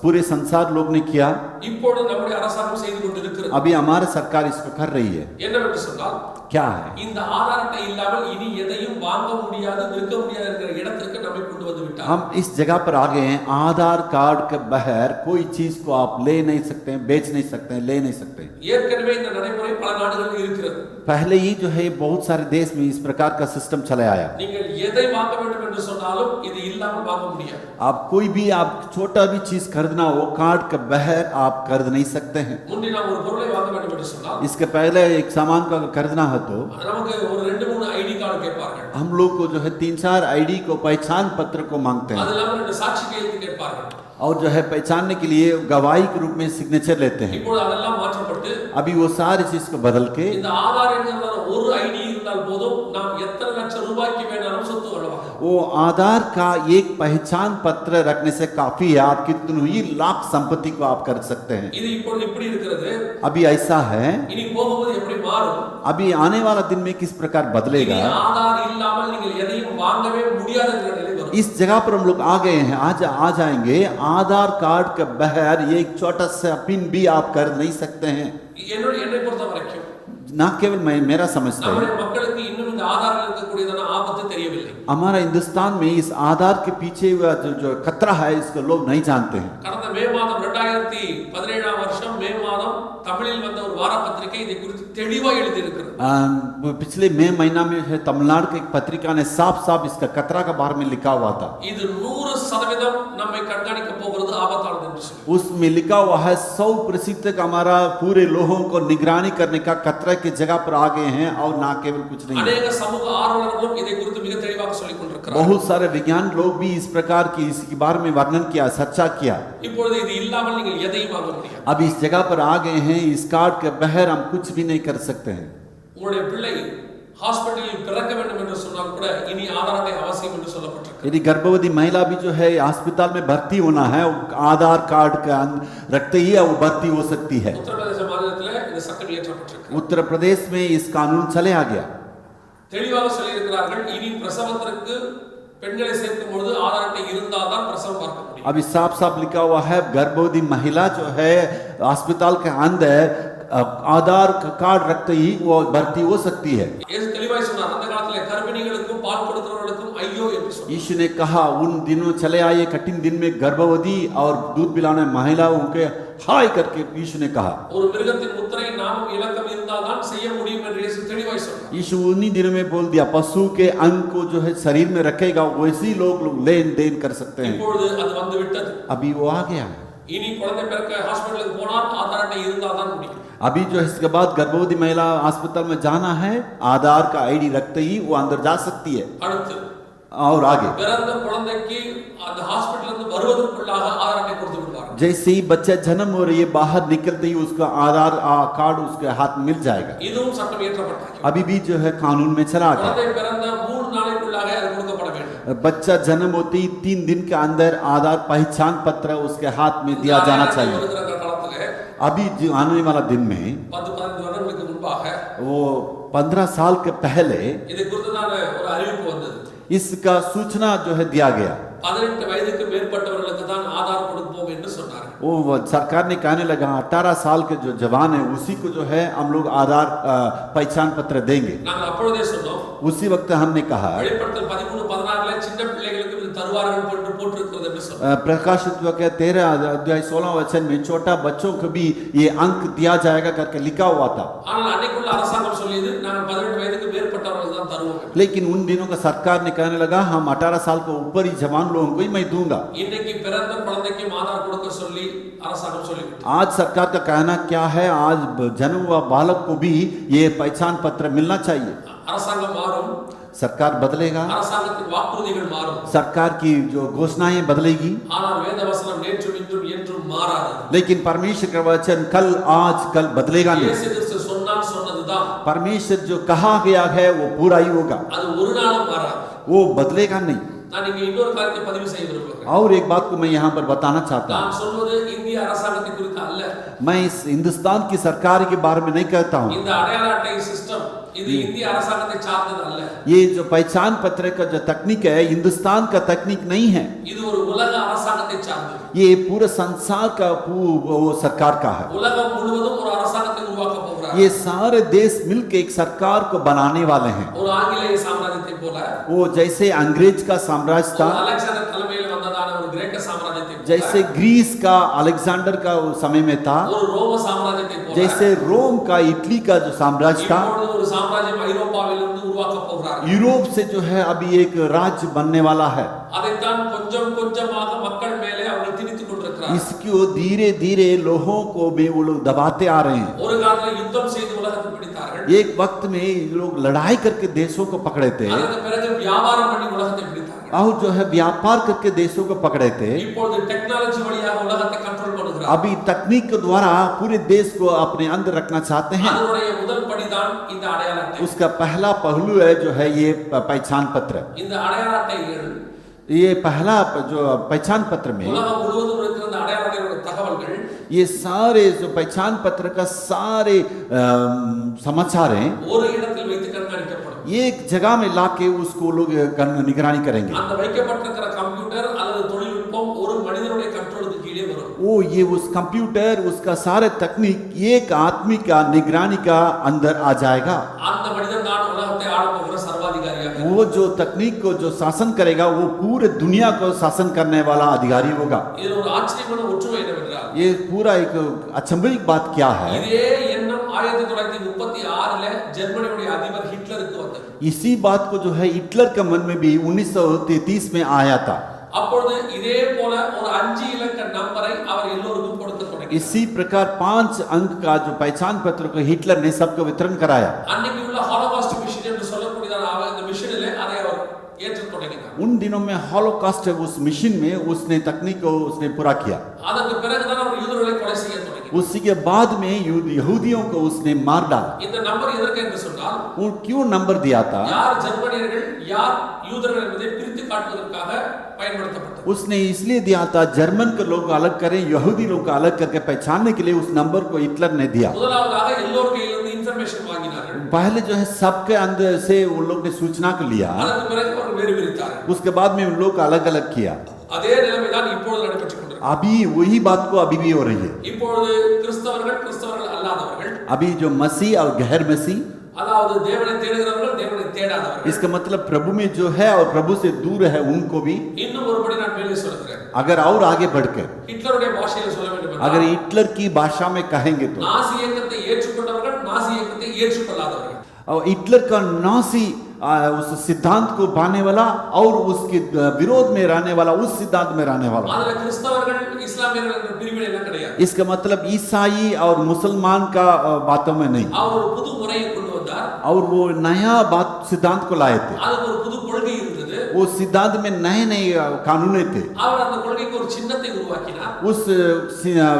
पूरे संसार लोग ने किया. இப்பொழுது நம்முடைய அரசாங்கம் செய்து கொண்டிருக்கிறது. अभी हमारी सरकार इसको कर रही है. என்னவென்று சொன்னால் क्या है? இந்த ஆதார் அட்டை இல்லாமல் இனி எதையும் வாங்க முடியாது, விற்க முடியாது என்கிற இடத்திற்கு நம்மை கொண்டு வந்து விட்டார். हम इस जगह पर आ गए हैं. आधार कार्ड के बगैर कोई चीज को आप ले नहीं सकते हैं, बेच नहीं सकते हैं, ले नहीं सकते हैं. ஏற்கனவே இந்த நடைமுறை பல நாடுகளில் இருக்கிறது. पहले ही जो है बहुत सारे देश में इस प्रकार का सिस्टम चला आया. நீங்கள் எதை வாங்க வேண்டும் என்று சொன்னாலும் இது இல்லாமல் வாங்க முடியாது. आप कोई भी आप छोटा भी चीज खरीदना हो, कार्ड के बगैर आप खरीद नहीं सकते हैं. முந்தி நாம் ஒரு பொருளை வாங்க வேண்டும் என்று சொன்னால் इसके पहले एक सामान को अगर खरीदना है तो நமக்கு ஒரு 2-3 ஐடி கார்டு கேட்பார்கள். हम लोग को जो है 3-4 आईडी को पहचान पत्र को मांगते हैं. அது இல்லாமல் 2 சாட்சி கையெழுத்து கேட்பார்கள். और जो है पहचानने के लिए गवाही के रूप में सिग्नेचर लेते हैं. இப்பொழுது அதெல்லாம் மாற்றப்பட்டு अभी वो सारी चीज को बदल के இந்த ஆதார் என்கிறதான ஒரு ஐடி இருந்தால் போதும் நாம் எத்தனை லட்சம் ரூபாய்க்கு வேணாலும் சொத்து வாழலாம். वो आधार का एक पहचान पत्र रखने से काफी है. आप कितनी ही लाख संपत्ति को आप कर सकते हैं. இது இப்பொழுது இப்படி இருக்கிறது. अभी ऐसा है. இனி போகும்போது எப்படி மாறும்? अभी आने वाला दिन में किस प्रकार இனி बदलेगा. ஆதார் இல்லாமல் நீங்கள் எதையும் வாங்கவே முடியாத நிலை வரும். इस जगह पर हम लोग आ गए हैं. आज आ जाएंगे. आधार कार्ड के बगैर एक छोटा सा पिन भी आप कर नहीं सकते हैं. என்னை பொறுத்த வரைக்கும் ना केवल मैं मेरा समझता நம்முடைய है மக்களுக்கு இன்னும் இந்த ஆதாரில் இருக்கக்கூடியதான ஆபத்து தெரியவில்லை. हमारा हिंदुस्तान में इस आधार के पीछे जो खतरा है इसको लोग नहीं जानते हैं. கடந்த மே மாதம் 2017 வருஷம் மே மாதம் தமிழில் வந்த ஒரு வார பத்திரிகை இதை குறித்து தெளிவாக எழுதியிருக்கிறது. पिछले मई महीना में है तमिलनाडु की एक पत्रिका ने साफ साफ इसका कतरा के बारे में लिखा हुआ था। இது 100% நம்மை கண்காணிக்க போகிறது ஆபத்தானது என்று சொல்லி उसमें लिखा हुआ है 100% हमारा पूरे लोगों को निगरानी करने का खतरा की जगह पर आ गए हैं और ना केवल कुछ नहीं। अनेक समूह ஆர்வலர்களும் இதை குறித்து மிக தெளிவாக சொல்லிக் கொண்டிருக்கிறார்கள்। बहुत सारे विज्ञान लोग भी इस प्रकार की इसके बारे में वर्णन किया, चर्चा किया। இப்பொழுது இது இல்லாமல் நீங்கள் எதையும் வாங்க முடியாது। अब इस जगह पर आ गए हैं, इस कार्ड के बगैर हम कुछ भी नहीं कर सकते हैं। உங்களுடைய பிள்ளை ஹாஸ்பிடலில் பிறக்க வேண்டும் என்று சொன்னால் கூட இனி ஆதார் அட்டை அவசியம் என்று சொல்லப்பட்டிருக்கு। यदि गर्भवती महिला भी जो है अस्पताल में भर्ती होना है, आधार कार्ड का रखते ही वो भर्ती हो सकती है। उत्तर प्रदेश மாநிலத்தில் இந்த சட்டம் இயற்றப்பட்டிருக்கு। उत्तर प्रदेश में इस कानून चले आ गया। தெளிவாக சொல்லி இருக்கிறார்கள், இனி பிரசவத்திற்கு பெண்களை சேர்க்கும் பொழுது ஆதார் அட்டை இருந்தால் தான் பிரசவம் பார்க்க முடியும்। अभी साफ साफ लिखा हुआ है, गर्भवती महिला जो है अस्पताल के अंदर आधार कार्ड रखते ही वो भर्ती हो सकती है। இயேசு தெளிவாய் சொன்னார், அந்த காலத்திலே கர்ப்பிணிகளுக்கும் பால் கொடுக்கிறவர்களுக்கும் ஐயோ என்று சொன்னார்। यीशु ने कहा, उन दिनों चले आए कठिन दिन में गर्भवती और दूध पिलाने महिलाओं के हाय करके यीशु ने कहा। ஒரு மிருகத்தின் முத்திரை நாமம் இலக்கம் இருந்தால் தான் செய்ய முடியும் என்று இயேசு தெளிவாய் சொன்னார்। यीशु उन्हीं दिनों में बोल दिया, पशु के अंग को जो है शरीर में रखेगा वैसे लोग लेन देन कर सकते हैं। இப்பொழுது அது வந்து விட்டது। अभी वो आ गया। இனி குழந்தை பிறக்க ஹாஸ்பிடலுக்கு போனால் ஆதார் அட்டை இருந்தால் தான் முடியும்। अभी जो है इसके बाद गर्भवती महिला अस्पताल में जाना है, आधार का आईडी रखते ही वो अंदर जा सकती है। அடுத்து और आगे பிறந்த குழந்தைக்கு அந்த ஹாஸ்பிடல்ல இருந்து வருவதற்குள்ளாக ஆதார் அட்டை கொடுத்து விடுவார்। जैसे ही बच्चा जन्म हो रही है, बाहर निकलते ही उसका आधार कार्ड उसके हाथ में मिल जाएगा। இதுவும் சட்டம் இயற்றப்பட்டாச்சு। अभी भी जो है कानून में चला गया। குழந்தை பிறந்த 3 நாளைக்குள்ளாக அது கொடுக்கப்பட வேண்டும்। बच्चा जन्म होते ही 3 दिन के अंदर आधार पहचान पत्र उसके हाथ में दिया जाना चाहिए। अभी जो आने वाला दिन में 10-15 வருடங்களுக்கு முன்பாக वो 15 साल के पहले இது குறித்தான ஒரு அறிவிப்பு வந்தது। इसका सूचना जो है दिया गया। 18 வயதுக்கு மேற்பட்டவர்களுக்கு தான் ஆதார் கொடுப்போம் என்று சொன்னார்। वो सरकार ने कहने लगा 18 साल के जो जवान है उसी को जो है हम लोग आधार पहचान पत्र देंगे। நாங்கள் அப்பொழுதே சொன்னோம், उसी वक्त हमने कहा, வெளிப்படுத்தல் 13-16 சின்ன பிள்ளைகளுக்கு இது தருவார்கள் என்று போட்டிருக்கிறது என்று சொன்னார்। प्रकाशित वाक्य 13 अध्याय 16 वचन में छोटा बच्चों को भी ये अंक दिया जाएगा करके लिखा हुआ था। ஆனால் அன்னைக்குள்ள அரசாங்கம் சொல்லியது நாங்கள் 18 வயதுக்கு மேற்பட்டவர்களுக்கு தான் தருவோம்। लेकिन उन दिनों का सरकार ने कहने लगा हम 18 साल के ऊपर ही जवान लोगों को ही मैं दूंगा। இன்னைக்கு பிறந்த குழந்தைக்கு ஆதார் கொடுக்க சொல்லி அரசாங்கம் சொல்லிவிட்டது। आज सरकार का कहना क्या है, आज जन्म हुआ बालक को भी ये पहचान पत्र मिलना चाहिए। அரசாங்கம் மாறும், सरकार बदलेगा, அரசாங்கத்தின் வாக்குறுதிகள் மாறும், सरकार की जो घोषणाएं बदलेगी, ஆனால் வேத வசனம் நேற்றும் இன்றும் என்றும் மாறாது। लेकिन परमेश्वर का वचन कल आज कल बदलेगा नहीं। இயேசு கிறிஸ்து சொன்னார், சொன்னதுதான்। परमेश्वर जो कहा गया है वो पूरा ही होगा, அது ஒரு நாளும் மாறாது। वो बदलेगा नहीं। நான் இங்க இன்னொரு காரியத்தை பதிவு செய்ய விரும்புகிறேன்। और एक बात को मैं यहाँ पर बताना चाहता हूँ, நான் சொல்வது இந்திய அரசாங்கத்தை குறித்து அல்ல। मैं इस हिंदुस्तान की सरकार के बारे में नहीं कहता हूँ। இந்த அடையாள அட்டை சிஸ்டம் இது இந்திய அரசாங்கத்தை சார்ந்தது அல்ல। ये जो पहचान पत्र का जो तकनीक है हिंदुस्तान का तकनीक नहीं है, இது ஒரு உலக அரசாங்கத்தை சார்ந்தது। ये पूरे संसार का वो सरकार का है। உலகம் முழுவதும் ஒரு அரசாங்கத்தை உருவாக்க போகிறார்। ये सारे देश मिलकर एक सरकार को बनाने वाले हैं। ஒரு ஆங்கிலேய சாம்ராஜ்யத்தை போல, वो जैसे अंग्रेज का साम्राज्य था, அலெக்சாண்டர் தலைமையில் வந்ததான ஒரு கிரேக்க சாம்ராஜ்யத்தை போல, जैसे ग्रीस का अलेक्जेंडर का वो समय में था, ஒரு ரோம சாம்ராஜ்யத்தை போல, जैसे रोम का इटली का जो साम्राज्य था, இப்பொழுது ஒரு சாம்ராஜ்யம் ஐரோப்பாவிலிருந்து உருவாக்க போகிறார்। यूरोप से जो है अभी एक राज्य बनने वाला है। அதைத்தான் கொஞ்சம் கொஞ்சமாக மக்கள் மேலே அவர்கள் திணித்துக் கொண்டிருக்கிறார்। इसको धीरे धीरे लोगों को भी वो लोग दबाते आ रहे हैं। ஒரு காலத்தில் யுத்தம் செய்து உலகத்தை பிடித்தார்கள்। एक वक्त में ये लोग लड़ाई करके देशों को पकड़े थे, அதற்கு பிறகு வியாபாரம் பண்ணி உலகத்தை பிடித்தார்கள்। और जो है व्यापार करके देशों को पकड़े थे। இப்பொழுது டெக்னாலஜி வழியாக உலகத்தை கண்ட்ரோல் பண்ணுகிறார்। अभी तकनीक के द्वारा पूरे देश को अपने अंदर रखना चाहते हैं। அதனுடைய முதல் படிதான் இந்த அடையாள அட்டை। उसका पहला पहलू है जो है ये पहचान पत्र। இந்த अடையாள அட்டைகள், ये पहला जो पहचान पत्र में உலகம் முழுவதும் இருக்கிற இந்த அடையாள அட்டையோட தகவல்கள், ये सारे जो पहचान पत्र का सारे समाचार हैं, ஒரு இடத்தில் வைத்து கண்காணிக்கப்படும்। एक जगह में लाके उसको लोग निगरानी करेंगे। அந்த வைக்கப்பட்டிருக்கிற கம்ப்யூட்டர் அல்லது தொழில்நுட்பம் ஒரு மனிதனுடைய கண்ட்ரோலுக்கு கீழே வரும்। वो ये उस कंप्यूटर उसका सारे तकनीक एक आदमी का निगरानी का अंदर आ जाएगा। அந்த மனிதன் தான் உலகத்தை ஆள போகிற சர்வாதிகாரியாக। वो जो तकनीक को जो शासन करेगा वो पूरे दुनिया को शासन करने वाला अधिकारी होगा। இது ஒரு ஆச்சரியமான ஒற்றுமை என்னவென்றால், ये पूरा एक अचंभे की बात क्या है, இதே எண்ணம் 1936ல ஜெர்மனியுடைய அதிபர் ஹிட்லருக்கு வந்தது. इसी बात को जो है हिटलर के मन में भी 1933 में आया था। அப்பொழுது இதே போல ஒரு 5 இலக்க நம்பரை அவர் எல்லோருக்கும் கொடுக்க தொடங்கினார். इसी प्रकार 5 अंक का जो पहचान पत्र को हिटलर ने सबको वितरण कराया। அன்னைக்கு உள்ள ஹாலோகாஸ்ட் மிஷன் என்று சொல்லக்கூடியதான அந்த மிஷனிலே அதை அவர் ஏற்ற தொடங்கினார். उन दिनों में हॉलोकास्ट उस मिशन में उसने तकनीक को उसने पूरा किया। அதற்கு பிறகுதான் அவர் யூதர்களை கொலை செய்ய தொடங்கினார். उसी के बाद में यहूदियों को उसने मार डाला। இந்த நம்பர் எதற்கு என்று சொன்னால் वो क्यों नंबर दिया था? யார் ஜெர்மனியர்கள் யார் யூதர்கள் என்பதை பிரித்து காட்டுவதற்காக பயன்படுத்தப்பட்டது. उसने इसलिए दिया था जर्मन के लोग अलग करें, यहूदी लोग अलग करके पहचानने के लिए उस नंबर को हिटलर ने दिया। முதலாவதாக எல்லோர் கையிலிருந்து இன்ஃபர்மேஷன் வாங்கினார்கள். पहले जो है सबके अंदर से उन लोग ने सूचना को लिया। அதற்கு பிறகு அவர் வேறு பிரித்தார்கள். उसके बाद में उन लोग अलग अलग किया। அதே நிலைமைதான் இப்பொழுது நடைபெற்றுக் கொண்டிருக்கிறது. अभी वही बात को अभी भी हो रही है। இப்பொழுது கிறிஸ்தவர்கள் அல்லாதவர்கள், अभी जो मसीह और गैर मसीह, அதாவது தேவனை தேடுகிறவர்கள் தேவனை தேடாதவர்கள், इसका मतलब प्रभु में जो है और प्रभु से दूर है उनको भी। இன்னும் ஒருபடி நான் மேலே சொல்கிறேன். अगर और आगे बढ़कर ஹிட்லருடைய பாஷையில் சொல்ல வேண்டும் अगर என்றால் हिटलर की भाषा में कहेंगे तो நாசி இயக்கத்தை ஏற்றுக்கொண்டவர்கள் நாசி இயக்கத்தை ஏற்றுக்கொள்ளாதவர்கள், और हिटलर का नासी उस सिद्धांत को पाने वाला और उसके विरोध में रहने वाला, उस सिद्धांत में रहने वाला। அதுல கிறிஸ்தவர்கள் இஸ்லாமியர்கள் என்ற பிரிவினை எல்லாம் கிடையாது. इसका मतलब ईसाई और मुसलमान का बातों में नहीं। அவர் ஒரு புது முறையை கொண்டு வந்தார். और वो नया बात सिद्धांत को लाए थे। அதுக்கு ஒரு புது கொள்கை இருந்தது. वो सिद्धांत में नए नए कानून थे। அவர் அந்த கொள்கைக்கு ஒரு சின்னத்தை உருவாக்கினார். उस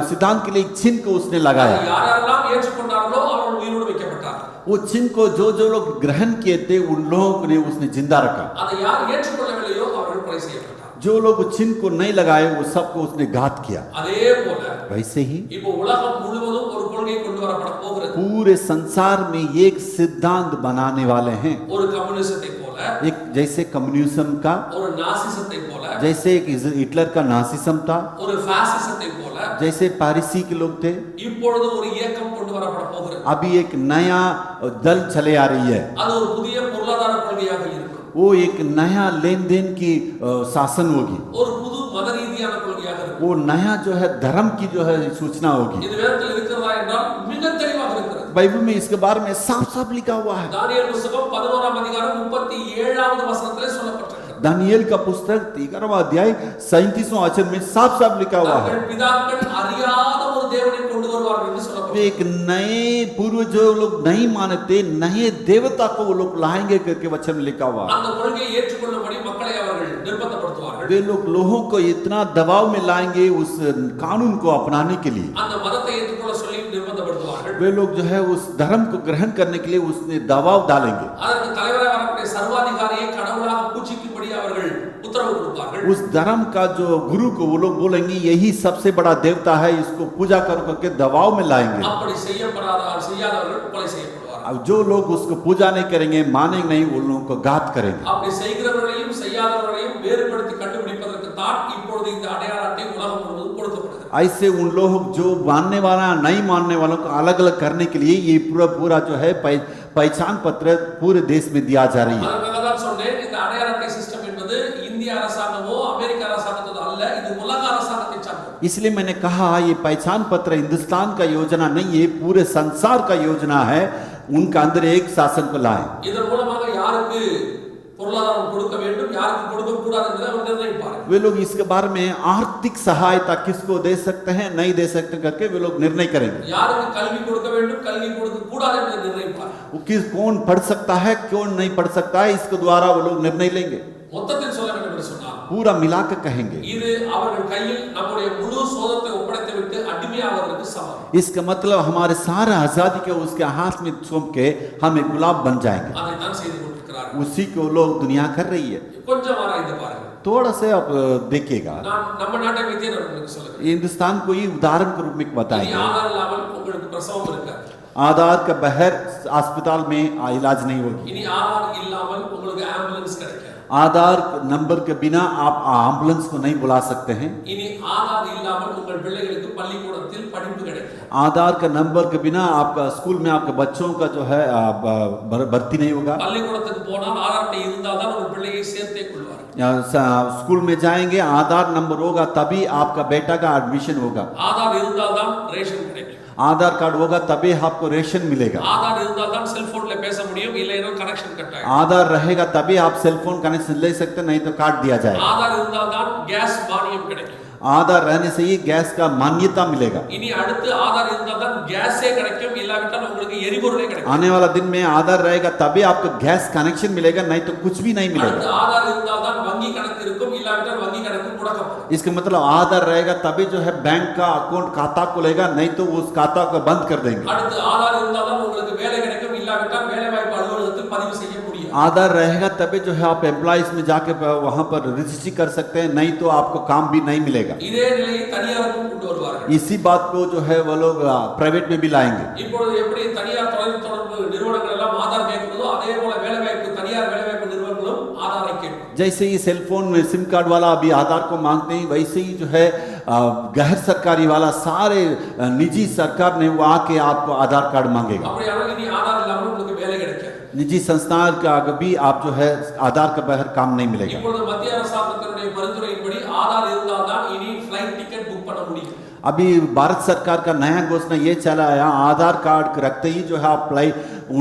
सिद्धांत के लिए एक चिन्ह को उसने लगाया। யாரெல்லாம் ஏற்றுக்கொண்டார்களோ அவர்கள் உயிரோடு வைக்கப்பட்டார்கள். वो चिन्ह को जो जो लोग ग्रहण किए थे उन लोगों ने उसने जिंदा रखा। அதை யார் ஏற்றுக்கொள்ளவில்லையோ அவர்கள் கொலை செய்யப்பட்டார்கள். जो लोग चिन्ह को नहीं लगाए वो सबको उसने घात किया। அதே போல वैसे ही இப்போ உலகம் முழுவதும் ஒரு கொள்கை கொண்டு வரப்பட போகிறது. पूरे संसार में एक सिद्धांत बनाने वाले हैं। ஒரு கம்யூனிசத்தை போல, एक जैसे कम्युनिज्म का, ஒரு நாசிசத்தை போல, जैसे एक हिटलर का नासिज्म था, ஒரு பாசிசத்தை போல जैसे पारसी के लोग थे। இப்பொழுது ஒரு இயக்கம் கொண்டு வரப்பட போகிறது. अभी एक नया दल चले आ रही है। அது ஒரு புதிய பொருளாதார கொள்கையாக இருக்கும். वो एक नया लेन देन की शासन होगी। ஒரு புது மத ரீதியான கொள்கையாக இருக்கும். वो नया जो है धर्म की जो है सूचना होगी। இது வேதத்தில் இருக்கிறதா என்றால் மிக தெளிவாக இருக்கிறது. बाइबल में इसके बारे में साफ साफ लिखा हुआ है। தானியேல் புத்தகம் 11ஆம் அதிகாரம் 37வது வசனத்திலே சொல்லப்பட்டிருக்கிறது. दानियेल का पुस्तक 13वां अध्याय 37वां वचन में साफ साफ लिखा हुआ है। தங்கள் பிதாக்கள் அறியாத ஒரு தேவனை கொண்டு வருவார்கள் என்று சொல்லப்பட்டிருக்கிறது. एक नए पूर्व जो लोग नहीं मानते नए देवता को वो लोग लाएंगे करके वचन में लिखा हुआ है। அந்த கொள்கையை ஏற்றுக்கொள்ளும்படி மக்களை அவர்கள் நிர்பந்தப்படுத்துவார்கள். वे लोग लोगों को इतना दबाव में लाएंगे उस कानून को अपनाने के लिए। அந்த மதத்தை ஏற்றுக்கொள்ள சொல்லி நிர்பந்தப்படுத்துவார்கள். वे लोग जो है उस धर्म को ग्रहण करने के लिए उसने दबाव डालेंगे। அதற்கு தலைவராக வரக்கூடிய சர்வாதிகாரியை கடவுளாக பூஜிக்கும்படி அவர்கள் உத்தரவு கொடுப்பார்கள். उस धर्म का जो गुरु को वो लोग बोलेंगे यही सबसे बड़ा देवता है, इसको पूजा कर करके दबाव में लाएंगे। அப்படி செய்யாதவர்கள் கொலை செய்யப்படுவார்கள். अब जो लोग उसको पूजा नहीं करेंगे, मानेंगे नहीं, उन लोगों को घात करेंगे। அப்படி செய்கிறவர்களையும் செய்யாதவர்களையும் வேறுபடுத்தி கண்டுபிடிப்பதற்கு தான் இப்பொழுது இந்த அடையாள அட்டை உலகம் முழுவதும் கொடுக்கப்படுகிறது. ऐसे उन लोग जो मानने वाला नहीं मानने वालों को अलग अलग करने के लिए ये पूरा जो है पहचान पत्र पूरे देश में दिया जा रही है। அதற்காக தான் சொன்னேன், இந்த அடையாள அட்டை சிஸ்டம் என்பது இந்திய அரசாங்கமோ அமெரிக்க அரசாங்கத்தோ அல்ல, இது உலக அரசாங்கத்தை சார்ந்தது. इसलिए मैंने कहा ये पहचान पत्र हिंदुस्तान का योजना नहीं है, पूरे संसार का योजना है। उनका अंदर एक शासन को लाए। இதன் மூலமாக யாருக்கு பொருளாதாரம் கொடுக்க வேண்டும் யாருக்கு கொடுக்க கூடாது என்பதை அவர் நிர்ணயிப்பார்கள். वे लोग इसके बारे में आर्थिक सहायता किसको दे सकते हैं नहीं दे सकते करके वे लोग निर्णय करेंगे। யாருக்கு கல்வி கொடுக்க வேண்டும் கல்வி கொடுக்க கூடாது என்பதை நிர்ணயிப்பார்கள். वो किस कौन पढ़ सकता है कौन नहीं पढ़ सकता है इसके द्वारा वो लोग निर्णय लेंगे। மொத்தத்தில் சொல்ல வேண்டும் என்று சொன்னால் पूरा मिलाकर कहेंगे। இது அவர்கள் கையில் நம்முடைய முழு சுதந்திரத்தை ஒப்படைத்து விட்டு அடிமையாவதற்கு சமம். इसका मतलब हमारे सारे आजादी के उसके हाथ में सौंप के हम एक गुलाम बन जाएंगे। அதை தான் செய்து கொண்டிருக்கிறார்கள். उसी को लोग दुनिया कर रही है। கொஞ்சம் ஆராய்ந்து பாருங்கள். थोड़ा से आप देखिएगा। நான் நம்ம நாட்டை வைத்தே நான் உங்களுக்கு சொல்லுகிறேன். हिंदुस्तान को ही उदाहरण के रूप में இனி बताएंगे। ஆதார் இல்லாமல் உங்களுக்கு பிரசவம் இருக்காது. आधार का बहर अस्पताल में इलाज नहीं होगी। இனி ஆதார் இல்லாமல் உங்களுக்கு ஆம்புலன்ஸ் கிடைக்காது. आधार नंबर के बिना आप एम्बुलेंस को नहीं बुला सकते हैं। இனி ஆதார் இல்லாமல் உங்கள் பிள்ளைகளுக்கு பள்ளிக்கூடத்தில் படிப்பு கிடைக்காது. आधार का नंबर के बिना आपका स्कूल में आपके बच्चों का जो है भर्ती नहीं होगा। பள்ளிக்கூடத்துக்கு போனால் ஆதார் அட்டை இருந்தால் தான் உங்கள் பிள்ளையை சேர்த்தே கொள்வார்கள். स्कूल में जाएंगे आधार नंबर होगा तभी आपका बेटा का एडमिशन होगा। ஆதார் இருந்தால் தான் ரேஷன் கிடைக்கும். आधार कार्ड होगा तभी आपको रेशन मिलेगा, ஆதார் இருந்தால் தான் செல்போன்ல பேச முடியும், இல்லைன்னா கனெக்ஷன் கட் ஆயிடும். आधार रहेगा तभी आप सेल फोन कनेक्शन ले सकते, नहीं तो काट दिया जाएगा। ஆதார் இருந்தால் தான் கேஸ் மானியம் கிடைக்கும். आधार रहने से ही गैस का मान्यता मिलेगा। இனி அடுத்து ஆதார் இருந்தால் தான் கேஸே கிடைக்கும், இல்லாவிட்டால் உங்களுக்கு எரிபொருளே கிடைக்கும். आने वाला दिन में आधार रहेगा तभी आपको गैस कनेक्शन मिलेगा, नहीं तो कुछ भी नहीं मिलेगा। அடுத்து ஆதார் இருந்தால் தான் வங்கி கணக்கு இருக்கும், இல்லாவிட்டால் வங்கி कणक मुड़कपடும்। इसका मतलब आधार रहेगा तभी जो है बैंक का अकाउंट खाता खुलेगा, नहीं तो उस खाता को बंद कर देंगे। அடுத்து ஆதார் இருந்தால் தான் உங்களுக்கு வேலை கிடைக்கும், இல்லாவிட்டால் வேலை வாய்ப்பு அலுவலகத்தில் பதிவு செய்ய முடியும்। आधार रहेगा तभी जो है आप एम्प्लॉइज में जाके वहां पर रजिस्ट्री कर सकते हैं, नहीं तो आपको काम भी नहीं मिलेगा। இதே நிலையை தனியாருக்கும் கொண்டு வருவார்கள்। इसी बात को जो है वो लोग प्राइवेट में भी लाएंगे। இப்பொழுது எப்படி தனியார் தொலைத்தொடர்பு நிறுவனங்கள் எல்லாம் ஆதார் கேட்கிறதோ, அதே போல வேலை வாய்ப்பு தனியார் வேலை வாய்ப்பு நிறுவனங்களும் आधार केट। जैसे ही सेल फोन में सिम कार्ड वाला अभी आधार को मांगते हैं, वैसे ही जो है गैर सरकारी वाला सारे निजी सरकार ने वो आके आपको आधार कार्ड मांगेगा। அப்படியானால் இனி ஆதார் இல்லாமல் உங்களுக்கு வேலை கிடைக்காது। निजी संस्थान का भी आप जो है आधार के बगैर काम नहीं मिलेगा। இப்பொழுது மத்திய அரசாங்கத்தினுடைய பரிந்துரையின்படி ஆதார் இருந்தால் தான் இனி ஃளைட் டிக்கெட் புக் பண்ண முடியும்। अभी भारत सरकार का नया घोषणा ये चला है, आधार कार्ड रखते ही जो है आप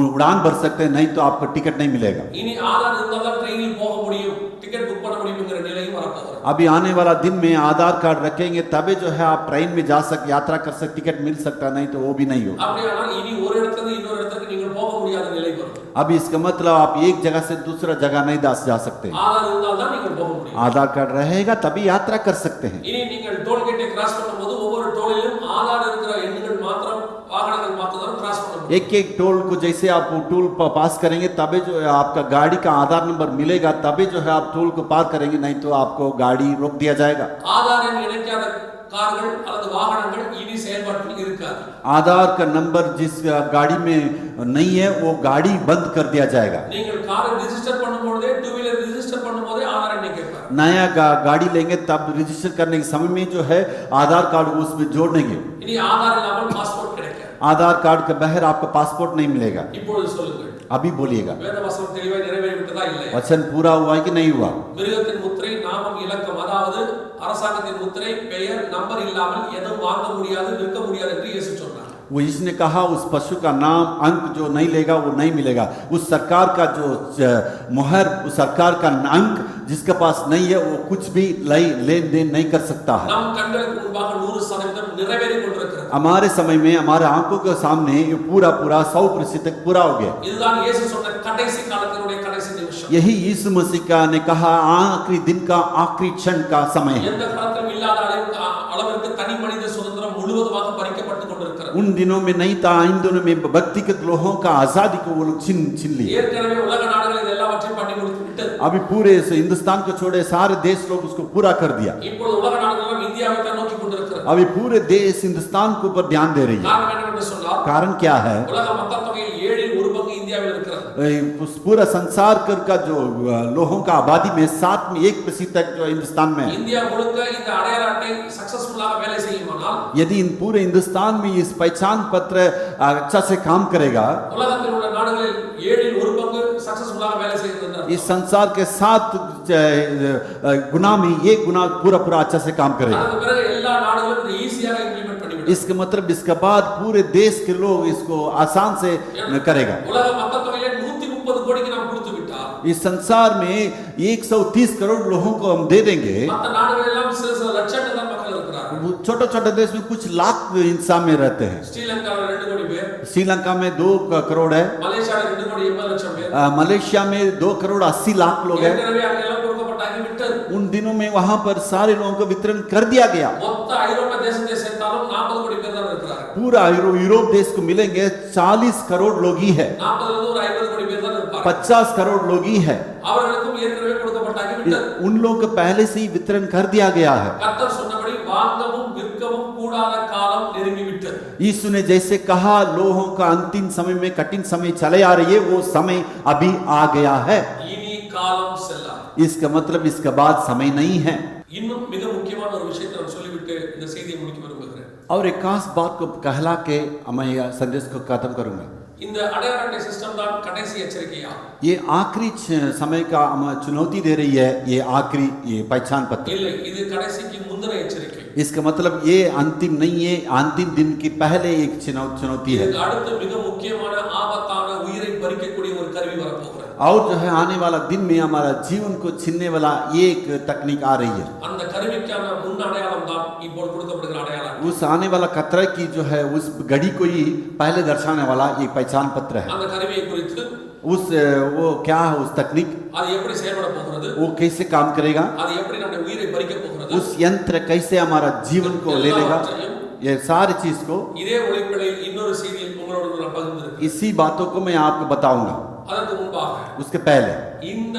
उड़ान भर सकते हैं, नहीं तो आपको टिकट नहीं मिलेगा। இனி ஆதார் இருந்தால் தான் ட்ரெயினில் போக முடியும், டிக்கெட் புக் பண்ண முடியும்ங்கற நிலையும் வரப்போகுது। अभी आने वाला दिन में आधार कार्ड रखेंगे तभी जो है आप ट्रेन में जा सकते, यात्रा कर सकते, टिकट मिल सकता, नहीं तो वो भी नहीं हो। அப்படியானால் இனி ஒரு இடத்துல இருந்து இன்னொரு இடத்துக்கு நீங்கள் போக முடியாத நிலை வரும்। अभी इसका मतलब आप एक जगह से दूसरा जगह नहीं जा सकते। ஆதார் இருந்தால் தான் நீங்கள் போக முடியும்। आधार कार्ड रहेगा तभी यात्रा कर सकते हैं। இனி நீங்கள் டோல் கேட்டை கிராஸ் பண்ணும்போது ஒவ்வொரு டோலிலும் ஆதார் இருக்கிற எண்கள் மாத்திரம் வாகனங்கள் மாத்திரம் கிராஸ் பண்ண முடியும்। एक एक टोल को जैसे आप टोल पास करेंगे तभी जो है आपका गाड़ी का आधार नंबर मिलेगा, तभी जो है आप टोल को पार करेंगे, नहीं तो आपको गाड़ी रोक दिया जाएगा। ஆதார் எண் இணைக்காத கார்கள் அல்லது வாகனங்கள் இனி செயல்பாட்டில் இருக்காது। आधार का नंबर जिस गाड़ी में नहीं है वो गाड़ी बंद कर दिया जाएगा। நீங்கள் காரை ரெஜிஸ்டர் பண்ணும்போதே, டூ வீலர் ரெஜிஸ்டர் பண்ணும்போதே ஆதார் எண்ணை கேட்பார்। नया गाड़ी लेंगे तब रजिस्टर करने के समय में जो है आधार कार्ड उसमें जोड़ेंगे। இனி ஆதார் இல்லாமல் பாஸ்போர்ட் கிடைக்காது। आधार कार्ड के बगैर आपका पासपोर्ट नहीं मिलेगा। இப்பொழுது சொல்லுங்கள், अभी बोलिएगा, வேத வசனம் தெளிவாய் நிறைவேறிவிட்டதா இல்லையா? वचन पूरा हुआ है कि नहीं हुआ? மிருகத்தின் முத்திரை, நாமம், இலக்கம், அதாவது அரசாங்கத்தின் முத்திரை, பெயர், நம்பர் இல்லாமல் எதுவும் வாங்க முடியாது, விற்க முடியாது என்று இயேசு சொன்னார்। वो इसने कहा उस पशु का नाम अंक जो नहीं लेगा वो नहीं मिलेगा। उस सरकार का जो मुहर, उस सरकार का अंक जिसके पास नहीं है वो कुछ भी लेन देन नहीं कर सकता है। நம் கண்களுக்கு முன்பாக 100% நிறைவேறி கொண்டிருக்கிறது। हमारे समय में हमारे आंखों के सामने ये पूरा 100% पूरा हो गया। இதுதான் இயேசு சொன்ன கடைசி காலத்தினுடைய கடைசி நிமிஷம்। यही यीशु मसीह का ने कहा आखिरी दिन का आखिरी क्षण का समय है। எந்த காலத்திலும் இல்லாத அளவிற்கு தனி மனித சுதந்திரம் முழுவதுமாக பறிக்கப்பட்டு கொண்டிருக்கிறது। उन दिनों में नहीं था, इन दिनों में व्यक्तिगत लोगों का आजादी को वो लोग छीन लिए। ஏற்கனவே உலக நாடுகள் இதெல்லாவற்றையும் பண்ணி முடித்து விட்டது। अभी पूरे हिंदुस्तान को छोड़े सारे देश लोग उसको पूरा कर दिया। இப்பொழுது உலக நாடுகள் எல்லாம் இந்தியாவை தான் நோக்கி கொண்டிருக்கிறது। अभी पूरे देश हिंदुस्तान के ऊपर ध्यान दे रही है। காரணம் என்னவென்று சொன்னால், कारण क्या है? உலக மக்கள் தொகையில் 1/7 இந்தியாவில் இருக்கிறது। उस पूरा संसार का जो लोगों का आबादी में 7% जो हिंदुस्तान में है। இந்தியா முழுக்க இந்த அடையாள அட்டை சக்சஸ்ஃபுல்லாக வேலை செய்யுமானால், यदि इन पूरे हिंदुस्तान में इस पहचान पत्र अच्छा से काम करेगा, உலகத்தில் உள்ள நாடுகளில் 1/7 சக்சஸ்ஃபுல்லாக வேலை செய்கிறது। इस संसार के 7 गुना में 1 गुना पूरा अच्छा से काम करेगा। அதுக்கு பிறகு எல்லா நாடுகளும் இதை ஈஸியாக இம்ப்ளிமெண்ட் பண்ணிவிடும்। इसका मतलब इसके बाद पूरे देश के लोग इसको आसान से करेगा। உலக மக்கள் தொகையிலே 130 கோடிக்கு நாம் கொடுத்து விட்டால், इस संसार में 130 करोड़ लोगों को हम दे देंगे। மற்ற நாடுகள் எல்லாம் சில லட்சக்கணக்கான மக்கள் இருக்கிறார்கள்। छोटे छोटे देश में कुछ लाख इंसान में रहते हैं। ஸ்ரீலங்காவில் 2 கோடி பேர், श्रीलंका में 2 करोड़ है, மலேசியாவில் 2 கோடி 80 லட்சம் பேர், मलेशिया में 2 करोड़ 80 लाख लोग हैं। ஏற்கனவே அங்கெல்லாம் கொடுக்கப்பட்டாகி விட்டது। उन दिनों में वहां पर सारे लोगों को वितरण कर दिया गया। மொத்த ஐரோப்பிய தேசத்தை சேர்த்தாலும் 40 கோடி பேர் தான் இருக்கிறார்கள்। पूरा यूरोप देश को मिलेंगे 40 करोड़ लोग ही है, 40 ல இருந்து ஒரு 50 கோடி பேர் தான் இருப்பார்கள்। 50 करोड़ लोग ही है। அவர்களுக்கும் ஏற்கனவே கொடுக்கப்பட்டாகி விட்டது। उन लोगों को पहले से ही वितरण कर दिया गया है। கர்த்தர் சொன்னபடி வாங்கவும் விற்கவும் கூடாத காலம் நெருங்கி விட்டது। यीशु ने जैसे कहा लोगों का अंतिम समय में कठिन समय चले आ रही है, वो समय अभी आ गया है। இனி காலம் செல்லாது। इसका मतलब इसके बाद समय नहीं है। இன்னும் மிக முக்கியமான ஒரு விஷயத்தை நான் சொல்லிவிட்டு இந்த செய்தியை முடிக்க விரும்புகிறேன்। और एक खास बात को कहला के मैं संदेश को खत्म करूंगा। இந்த அடையாள அட்டை சிஸ்டம் தான் கடைசி எச்சரிக்கையா? ये आखिरी समय का चुनौती दे रही है, ये आखिरी ये पहचान पत्र। இல்லை, இது கடைசிக்கு முந்தின எச்சரிக்கை. इसका मतलब ये अंतिम नहीं है, अंतिम दिन की पहले एक चुनौती है। இதுக்கு அடுத்து மிக முக்கியமான ஆபத்தான உயிரை பறிக்கக்கூடிய ஒரு கருவி வரப்போகிறது. और जो है आने वाला दिन में हमारा जीवन को छीनने वाला ये एक तकनीक आ रही है। அந்த கருவிக்கான முன் அடையாளம் தான் இப்போ கொடுக்கப்படுகிற அடையாளம். उस आने वाला खतरा की जो है उस घड़ी को ही पहले दर्शाने वाला एक पहचान पत्र है। அந்த கருவியை குறித்து उस वो क्या है, उस तकनीक அது எப்படி செயல்பட போகிறது, वो कैसे काम करेगा, அது எப்படி நம்முடைய உயிரை பறிக்க போகிறது, उस यंत्र कैसे हमारा जीवन को ले लेगा, ये सारी चीज को இதே ஒளிப்படையில் இன்னொரு செய்தியில் உங்களோடு நான் பகிர்ந்திருக்கிறேன். इसी बातों को मैं आपको बताऊंगा। அதற்கு முன்பாக उसके पहले இந்த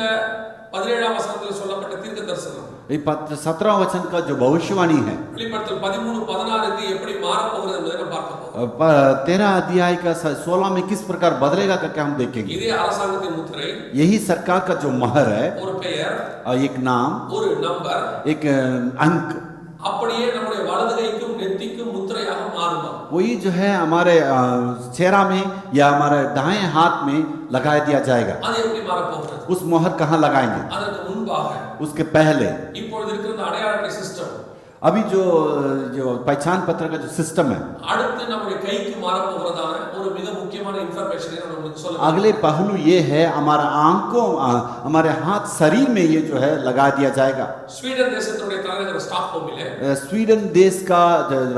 17ஆம் வசனத்தில் சொல்லப்பட்ட தீர்க்க தரிசனம், ये 17वां वचन का जो भविष्यवाणी है, வெளிப்படுத்தல் 13:16க்கு எப்படி மாறப் போகிறது என்பதை நாம் பார்க்க போகிறோம். 13 अध्याय का 16 में किस प्रकार बदलेगा करके हम देखेंगे। இதே அரசாங்கத்தின் முத்திரை, यही सरकार का जो महर है, ஒரு பெயர், एक नाम, ஒரு நம்பர், एक अंक, அப்படியே நம்முடைய வலது கைக்கும் நெத்திக்கும் முத்திரையாக மாறுமா? वही जो है हमारे चेहरा में या हमारे दाएं हाथ में लगा दिया जाएगा। அது எப்படி மாறப் போகிறது? उस मोहर कहाँ लगाएंगे? அதற்கு முன்பாக उसके पहले இப்பொழுது இருக்கிற இந்த அடையாள அட்டை சிஸ்டம் अभी जो पहचान पत्र का जो सिस्टम है, அடுத்து நம்முடைய கைக்கு மாறப் போகிறதான ஒரு மிக முக்கியமான இன்ஃபர்மேஷனை நான் உங்களுக்கு சொல்ல अगले पहलू ये है हमारा आंखों हमारे हाथ शरीर में ये जो है लगा दिया जाएगा। ஸ்வீடன் தேசத்துடைய தலைநகர் ஸ்டாக்ஹோமிலே स्वीडन देश का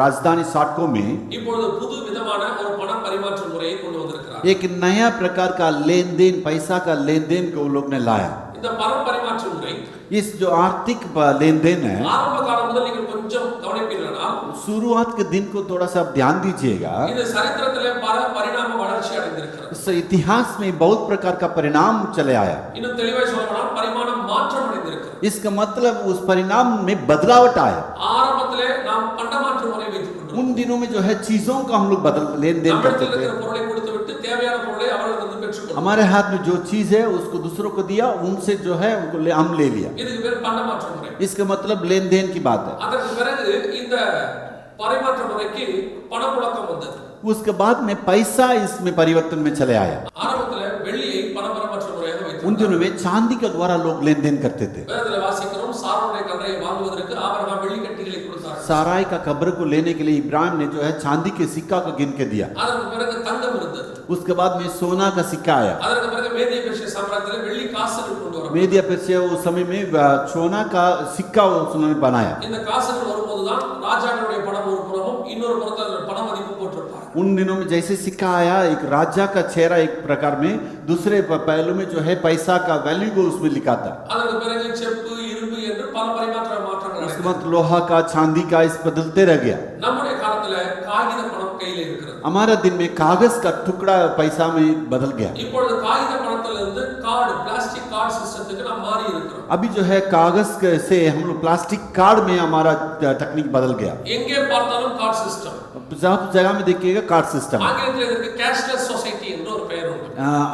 राजधानी स्टॉकहोम में இப்பொழுது புது விதமான ஒரு பண பரிமாற்ற முறையை கொண்டு வந்திருக்கிறார். एक नया प्रकार का लेन देन, पैसा का लेन देन को वो लोग ने लाया। இந்த பண பரிமாற்ற முறை इस जो आर्थिक लेन देन है, ஆரம்ப காலம் முதல் நீங்கள் கொஞ்சம் கவனிப்பீர்களா, शुरुआत के दिन को थोड़ा सा आप ध्यान दीजिएगा। இது சரித்திரத்திலே பல பரிணாம வளர்ச்சி அடைந்திருக்கிறது. इस इतिहास में बहुत प्रकार का परिणाम चले आया। இன்னும் தெளிவாய் சொல்லப்போனால் பரிமாணம் மாற்றம் அடைந்திருக்கிறது. इसका मतलब उस परिणाम में बदलावट आया। ஆரம்பத்திலே நாம் பண்டமாற்று முறை வைத்துக் கொண்டோம். उन दिनों में जो है चीजों का हम लोग बदल लेन देन करते நம்மிடத்தில் थे। இருக்கிற பொருளை கொடுத்து விட்டு தேவையான பொருளை அவர்களிடம் பெற்றுக்கொண்டோம். हमारे हाथ में जो चीज है उसको दूसरों को दिया, उनसे जो है उनको हम ले लिया। இதுக்கு பேர் பண்டமாற்று முறை. इसका मतलब लेन देन की बात है। அதற்கு பிறகு இந்த பரிமாற்ற முறைக்கு பணப்புழக்கம் வந்தது. उसके बाद में पैसा इसमें परिवर्तन में चले आया। ஆரம்பத்திலே வெள்ளியை பண பரிமாற்ற முறையாக उन வைத்தார். दिनों में चांदी के द्वारा लोग लेन देन करते थे। வேதத்திலே வாசிக்கிறோம், சாரோனுடைய கன்றையை வாங்குவதற்கு ஆபிரகாம் வெள்ளி கட்டிகளை கொடுத்தார். साराई का कब्र को लेने के लिए इब्राहिम ने जो है चांदी के सिक्का को गिन के दिया। அதற்கு பிறகு தங்கம் இருந்தது. उसके बाद में सोना का सिक्का आया। அதற்கு பிறகு மேதிய பெர்ஷிய சாம்ராஜ்யத்திலே வெள்ளி காசுகள் கொண்டு வரப்பட்டது. मेदिया पर्शिया उस समय में सोना का सिक्का उन्होंने बनाया। இந்த காசுகள் வரும்போதுதான் ராஜாக்களுடைய பணம் ஒரு புறமும் இன்னொரு புறத்தில் பண மதிப்பு போட்டிருப்பார். उन दिनों में जैसे सिक्का आया, एक राजा का चेहरा एक प्रकार में, दूसरे पहलू में जो है पैसा का वैल्यू को उसमें लिखा था। அதற்கு பிறகு செப்பு, இரும்பு என்று பல பரிமாற்ற மாற்றங்கள் उसके நடந்தது. बाद लोहा का, चांदी का इस बदलते रह गया। நம்முடைய காலத்துல காகித பணம் கையில இருக்கிறது. हमारा दिन में कागज का टुकड़ा पैसा में बदल गया। இப்பொழுது காகித பணத்திலிருந்து கார்டு, பிளாஸ்டிக் கார்டு சிஸ்டத்துக்கு நாம் மாறி இருக்கிறோம். अभी जो है कागज से हम लोग प्लास्टिक कार्ड में हमारा टेक्निक बदल गया। எங்கே பார்த்தாலும் கார்டு சிஸ்டம். सब जगह में देखिएगा कार्ड सिस्टम। ஆங்கிலத்தில் இதற்கு கேஷ்லெஸ் சொசைட்டி என்று ஒரு பெயர் உண்டு.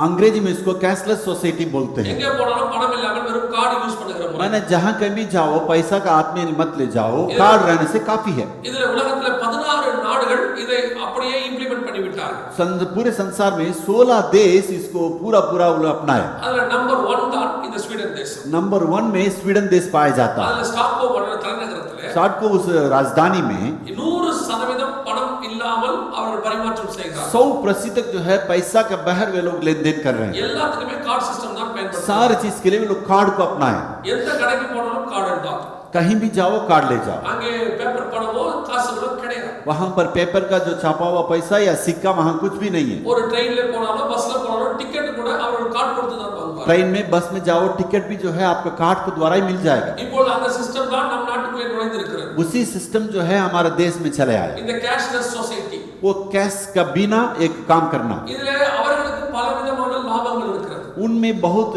अंग्रेजी में इसको कैशलेस सोसाइटी बोलते हैं। எங்கே போனாலும் பணம் இல்லாமல் வெறும் கார்டு யூஸ் பண்ணுகிற முறை. मैंने जहाँ कहीं भी जाओ, पैसा का हाथ में मत ले जाओ, कार्ड रहने से काफी है। இதுல உலகத்துல 16 நாடுகள் இதை அப்படியே இம்ப்ளிமெண்ட் பண்ணி விட்டார்கள். पूरे संसार में 16 देश इसको पूरा पूरा अपनाया। அதுல நம்பர் 1 தான் இந்த ஸ்வீடன் தேசம். नंबर 1 में स्वीडन देश पाया जाता है। அதுல ஸ்டாக்ஹோம் தலைநகரத்திலே साठ को उस राजधानी में 100% பணம் இல்லாமல் அவர்கள் பரிமாற்றம் செய்கிறார்கள். 100% जो है पैसा का बाहर वे लोग लेन देन कर रहे हैं। எல்லாத்துக்குமே கார்டு சிஸ்டம் தான் பயன்படுத்துறாங்க. सारी चीज के लिए वे लोग कार्ड को अपनाए। எந்த கடைக்கு போனாலும் கார்டு தான். कहीं भी जाओ कार्ड ले जाओ। அங்கே பேப்பர் பணமோ காசுகளோ கிடையாது. वहां पर पेपर का जो छापा हुआ पैसा या सिक्का वहां कुछ भी नहीं है। ஒரு ட்ரெயின்ல போனாலும் பஸ்ல போனாலும் டிக்கெட் கூட அவர்கள் கார்டு கொடுத்து தான் வாங்குவாங்க. ट्रेन में, बस में जाओ, टिकट भी जो है आपका कार्ड के द्वारा ही मिल जाएगा। இப்போ அந்த சிஸ்டம் தான் நம் நாட்டுக்குள்ளே நுழைந்திருக்கிறது. उसी सिस्टम जो है हमारे देश में चले आए। இந்த கேஷ்லெஸ் சொசைட்டி, वो कैश का बिना एक काम करना, இதிலே அவர்களுக்கு பலவிதமான லாபங்கள் இருக்கிறது. उनमें बहुत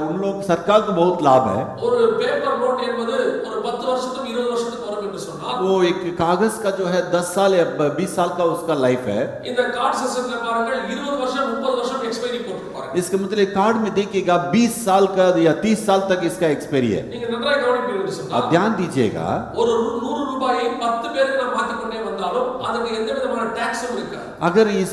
उन लोग सरकार को बहुत लाभ है। ஒரு பேப்பர் நோட் என்பது ஒரு 10 வருஷத்துக்கு 20 வருஷத்துக்கு வரும் என்று சொன்னால், वो एक कागज का जो है 10 साल या 20 साल का उसका लाइफ है। இந்த கார்டு சிஸ்டத்துல பாருங்கள் 20 வருஷம் 30 வருஷம் எக்ஸ்பைரி போட்டுருப்பாங்க. इसका मतलब कार्ड में देखिएगा 20 साल का या 30 साल तक इसका एक्सपायरी है। நீங்க நன்றாக கவனிப்பீர்கள் என்று சொன்னால் आप ध्यान दीजिएगा, ஒரு 100 ரூபாயை 10 பேருக்கு நான் மாத்தி கொண்டே வந்தாலும் அதுக்கு எந்த விதமான டாக்ஸும் இருக்காது. अगर इस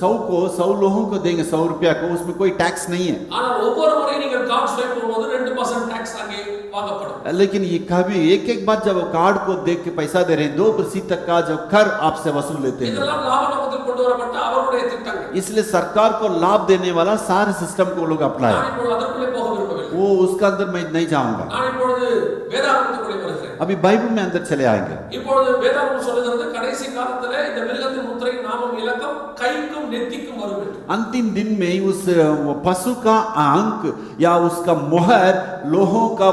100 लोगों को देंगे 100 रुपया को, उसमें कोई टैक्स नहीं है। ஆனால் ஒவ்வொரு முறை நீங்கள் கார்டு ஸ்வைப் பண்ணும்போது 2% டாக்ஸ் அங்கே வாங்கப்படும். लेकिन ये कभी एक बार जब वो कार्ड को देख के पैसा दे रहे हैं 2% तक का जो कर आपसे वसूल लेते हैं। இதெல்லாம் லாப நோக்கத்தில் கொண்டு வரப்பட்ட அவருடைய திட்டங்கள். इसलिए सरकार को लाभ देने वाला सारे सिस्टम को लोग अप्लाई, நான் இப்பொழுது அதற்குள்ளே போக விரும்பவில்லை. वो उसका अंदर मैं नहीं जाऊंगा। நான் இப்பொழுது வேதாகமத்துக்குள்ளே வருகிறேன். अभी बाइबल में अंदर चले आएंगे। இப்பொழுது வேதாகமம் சொல்லுகிறது கடைசி காலத்திலே இந்த மிருகத்தின் முத்திரை நாமம் இலக்கம் கைக்கும் நெத்திக்கும் வரும் என்று. अंतिम दिन में उस पशु का अंक या उसका मोहर लोहों का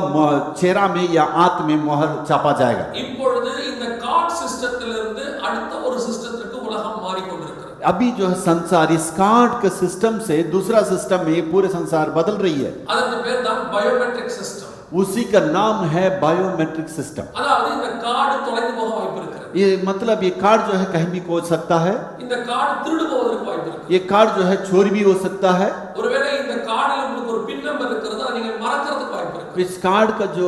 चेहरा में या आंत में मोहर छापा जाएगा। இப்பொழுது இந்த கார்டு சிஸ்டத்திலிருந்து அடுத்த ஒரு சிஸ்டத்திற்கு உலகம் மாறிக்கொண்டிருக்கிறது. अभी जो है संसार इस कार्ड के सिस्टम से दूसरा सिस्टम में पूरे संसार बदल रही है। அதற்கு பேர் தான் பயோமெட்ரிக் சிஸ்டம். उसी का नाम है बायोमेट्रिक सिस्टम। அதாவது இந்த கார்டு தொலைந்து போக வாய்ப்பு இருக்கிறது. ये मतलब ये कार्ड जो है कहीं भी खो सकता है। இந்த கார்டு திருடு போவதற்கு வாய்ப்பு இருக்கு. ये कार्ड जो है चोरी भी हो सकता है। ஒருவேளை இந்த கார்டில் உங்களுக்கு ஒரு பின் நம்பர் இருக்கிறது, அதை நீங்க மறக்கிறதுக்கு வாய்ப்பு இருக்கு. इस कार्ड का जो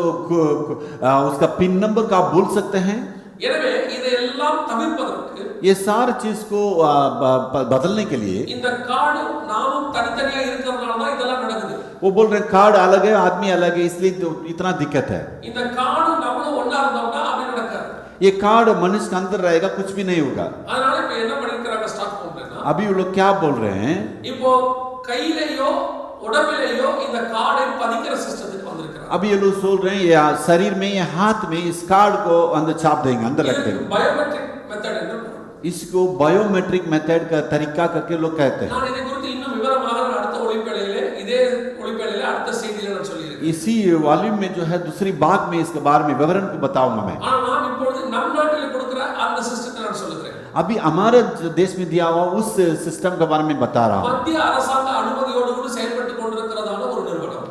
उसका पिन नंबर का आप भूल सकते हैं। எனவே இதையெல்லாம் தவிர்ப்பதற்கு ये सारी चीज को बदलने के लिए இந்த கார்டு நாமும் தனித்தனியா இருக்கிறதுனால தான் இதெல்லாம் நடக்குது. वो बोल रहे हैं कार्ड अलग है, आदमी अलग है, इसलिए तो इतना दिक्कत है। இந்த கார்டு நம்மளும் ஒண்ணா இருந்தோம்னா அப்படி நடக்காது. ये कार्ड मनुष्य के अंदर रहेगा, कुछ भी नहीं होगा। அதனால இப்ப என்ன பண்ணிருக்காங்க ஸ்டார்ட் பண்றேன்னா, अभी वो लोग क्या बोल रहे हैं, இப்போ கையிலேயோ உடம்பிலேயோ இந்த கார்டை பதிக்கிற சிஸ்டத்துக்கு வந்திருக்காங்க. अभी ये लोग सोच रहे हैं या शरीर में या हाथ में इस कार्ड को अंदर छाप देंगे, अंदर रख देंगे। பயோமெட்ரிக் மெத்தட் என்று इसको बायोमेट्रिक मेथड का तरीका करके लोग कहते हैं। நான் இதை குறித்து இன்னும் விவரமாக அடுத்த ஒளிப்பேழையிலே இதே ஒளிப்பேழையிலே அடுத்த செய்தியில நான் சொல்லியிருக்கேன். इसी वॉल्यूम में जो है दूसरी भाग में इसके बारे में विवरण को बताऊंगा मैं। ஆனால் நான் இப்பொழுது நம் நாட்டிலே கொடுக்கிற அந்த சிஸ்டத்தை நான் சொல்லுகிறேன். अभी हमारे देश में दिया हुआ उस सिस्टम के बारे में बता रहा हूँ। மத்திய அரசாங்க அனுமதியோடு கூட செயல்பட்டு கொண்டிருக்கிறதான ஒரு நிறுவனம்,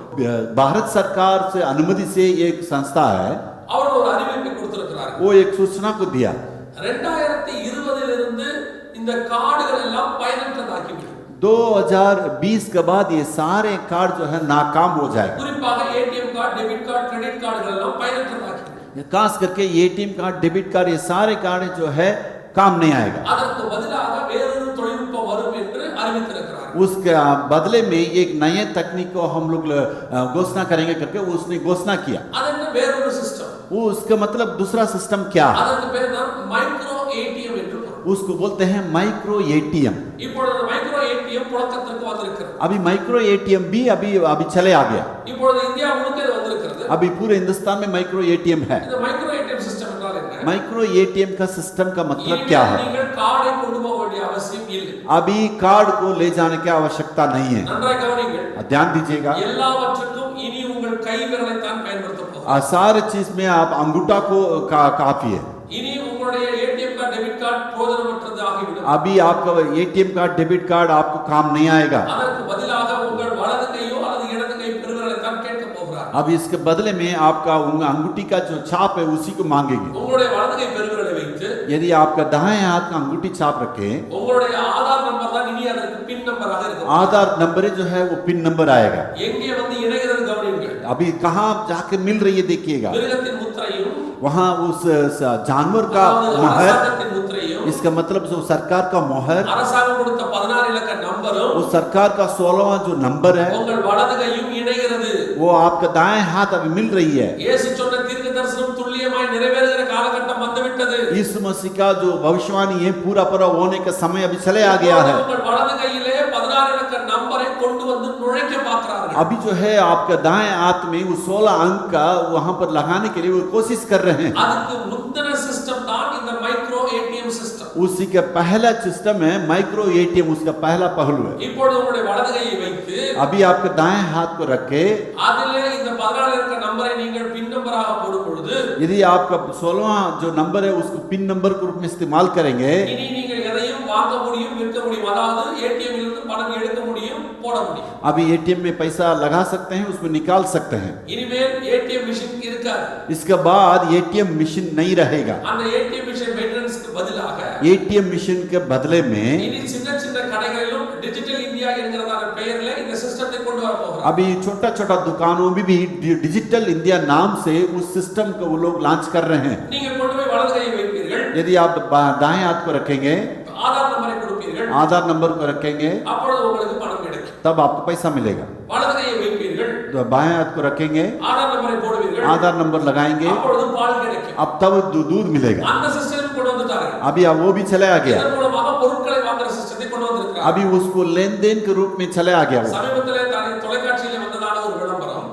भारत सरकार से अनुमति से एक संस्था है, அவர் ஒரு அறிவிப்பை கொடுத்திருக்கிறார்கள். वो एक सूचना को दिया 2020 இந்த கார்டுகள் எல்லாம் பயனற்றதாகிவிடும். 2020 के बाद ये सारे कार्ड जो है नाकाम हो जाएगा। குறிப்பாக ATM card, debit card, credit கார்டுகள் எல்லாம் பயனற்றதாகிவிடும். खास करके एटीएम कार्ड, डेबिट कार्ड, ये सारे कार्ड जो है काम नहीं आएगा। அதற்கு பதிலாக வேறொரு தொழில்நுட்பம் வரும் என்று அறிவித்திருக்கிறார்கள். उसके बदले में एक नए तकनीक को हम लोग घोषणा करेंगे करके उसने घोषणा किया। அதற்கு வேறொரு சிஸ்டம், वो उसका मतलब दूसरा सिस्टम क्या है, அதற்கு பேர் தான் மைக்ரோ ஏடிஎம் என்று பொருள். उसको बोलते हैं माइक्रो एटीएम। இப்பொழுது மைக்ரோ ஏடிஎம் புழக்கத்திற்கு வந்திருக்கிறது. अभी माइक्रो एटीएम भी अभी चले आ गया। இப்பொழுது இந்தியா முழுக்க இது வந்திருக்கிறது. अभी पूरे हिंदुस्तान में माइक्रो एटीएम है। இந்த மைக்ரோ ஏடிஎம் சிஸ்டம் என்றால் என்ன? माइक्रो एटीएम का सिस्टम का मतलब क्या है, நீங்கள் கார்டை கொண்டு போக வேண்டிய அவசியம் இல்லை. अभी कार्ड को ले जाने की आवश्यकता नहीं है। நன்றாக கவனியுங்கள். ध्यान दीजिएगा, எல்லாவற்றுக்கும் இனி உங்கள் கை விரலை தான் பயன்படுத்த போகிறீர்கள். सारे चीज में आप अंगूठा को काफी है। இனி உங்களுடைய ஏடிஎம் கார்டு, டெபிட் கார்டு பிரயோஜனமற்றது ஆகிவிடும். अभी आपका एटीएम कार्ड, डेबिट कार्ड आपको काम नहीं आएगा। அதற்கு பதிலாக உங்கள் வலது கையோ அல்லது இடது கை பெருவிரலை தான் கேட்க போகிறார். अब इसके बदले में आपका अंगूठी का जो छाप है उसी को मांगेगी। உங்களுடைய வலது கை பெருவிரலை வைத்து यदि आपका दाएं हाथ का अंगूठी छाप रखे, உங்களுடைய ஆதார் நம்பர் தான் இனி அதற்கு பின் நம்பராக இருக்கும். आधार नंबर जो है वो पिन नंबर आएगा। எங்கே வந்து இணைகிறது கவனியுங்கள். अभी कहाँ जाकर मिल रही है देखिएगा, மிருகத்தின் முத்திரையும் वहाँ उस जानवर का मोहर, அரசாங்கத்தின் முத்திரையும், इसका मतलब जो सरकार का मोहर, அரசாங்கம் கொடுத்த 16 இலக்க நம்பரும், वो सरकार का 16वां जो नंबर है உங்கள் வலது கையும் இணைகிறது. वो आपका दाएं हाथ अभी मिल रही है। இயேசு சொன்ன தீர்க்க தரிசனம் துல்லியமாய் நிறைவேறுகிற காலகட்டம் வந்துவிட்டது. यीशु मसीह का जो भविष्यवाणी है पूरा पूरा होने का समय अभी चले आ गया है। உங்கள் வலது கையிலே 16 இலக்க நம்பரை கொண்டு வந்து நுழைக்க பார்க்கிறார்கள். अभी जो है आपका दाएं हाथ में वो 16 अंक का वहां पर लगाने के लिए वो कोशिश कर रहे हैं। அதுக்கு முந்தின சிஸ்டம் தான் இந்த மைக்ரோ ஏடிஎம் சிஸ்டம். उसी का पहला सिस्टम है माइक्रो एटीएम, उसका पहला पहलू है। இப்பொழுது உங்களுடைய वலது கையை வைத்து अभी आपके दाएं हाथ को रखे, அதிலே இந்த 14 இலக்க நம்பரை நீங்கள் பின் நம்பராக போடும் பொழுது यदि आपका 16वां जो नंबर है उसको पिन नंबर के रूप में इस्तेमाल करेंगे, இனி நீங்கள் எதையும் வாங்க முடியும், விற்க முடியும். அதாவது ஏடிஎம் இலிருந்து பணம் எடுக்க முடியும், போட முடியும். अभी एटीएम में पैसा लगा सकते हैं, उसमें निकाल सकते हैं। இனிமேல் ஏடிஎம் மிஷின் இருக்காது. इसके बाद एटीएम मशीन नहीं रहेगा। அந்த ஏடிஎம் மிஷின் மெயின்டனன்ஸ்க்கு பதிலாக एटीएम मशीन के बदले में இனி சின்ன சின்ன கடைகளிலும் டிஜிட்டல் இந்தியா என்கிறதான பெயரில் இந்த சிஸ்டத்தை கொண்டு வர போகிறார். अभी छोटा छोटा दुकानों में भी डिजिटल इंडिया नाम से उस सिस्टम को वो लोग लॉन्च कर रहे हैं. நீங்க கொண்டு போய் வலது கையை வைப்பீர்கள். यदि आप दाएं हाथ को रखेंगे, ஆதார் நம்பரை கொடுப்பீர்கள். आधार नंबर को रखेंगे, அப்பொழுது உங்களுக்கு பணம் கிடைக்கும். तब आपको पैसा मिलेगा. வலது கையை வைப்பீர்கள். तो बाएं हाथ को रखेंगे, ஆதார் நம்பரை போடுவீர்கள். आधार नंबर लगाएंगे, அப்பொழுது பால் கிடைக்கும். अब तब दूध मिलेगा. அந்த சிஸ்டம் கொண்டு வந்துட்டாங்க. अभी वो भी चला आ गया. இதன் மூலமாக பொருட்களை வாங்குற சிஸ்டத்தை கொண்டு வந்திருக்காங்க. अभी उसको लेन देन के रूप में चले आ गया. वो சமீபத்திலே தொலைக்காட்சியில வந்ததான ஒரு விளம்பரம்.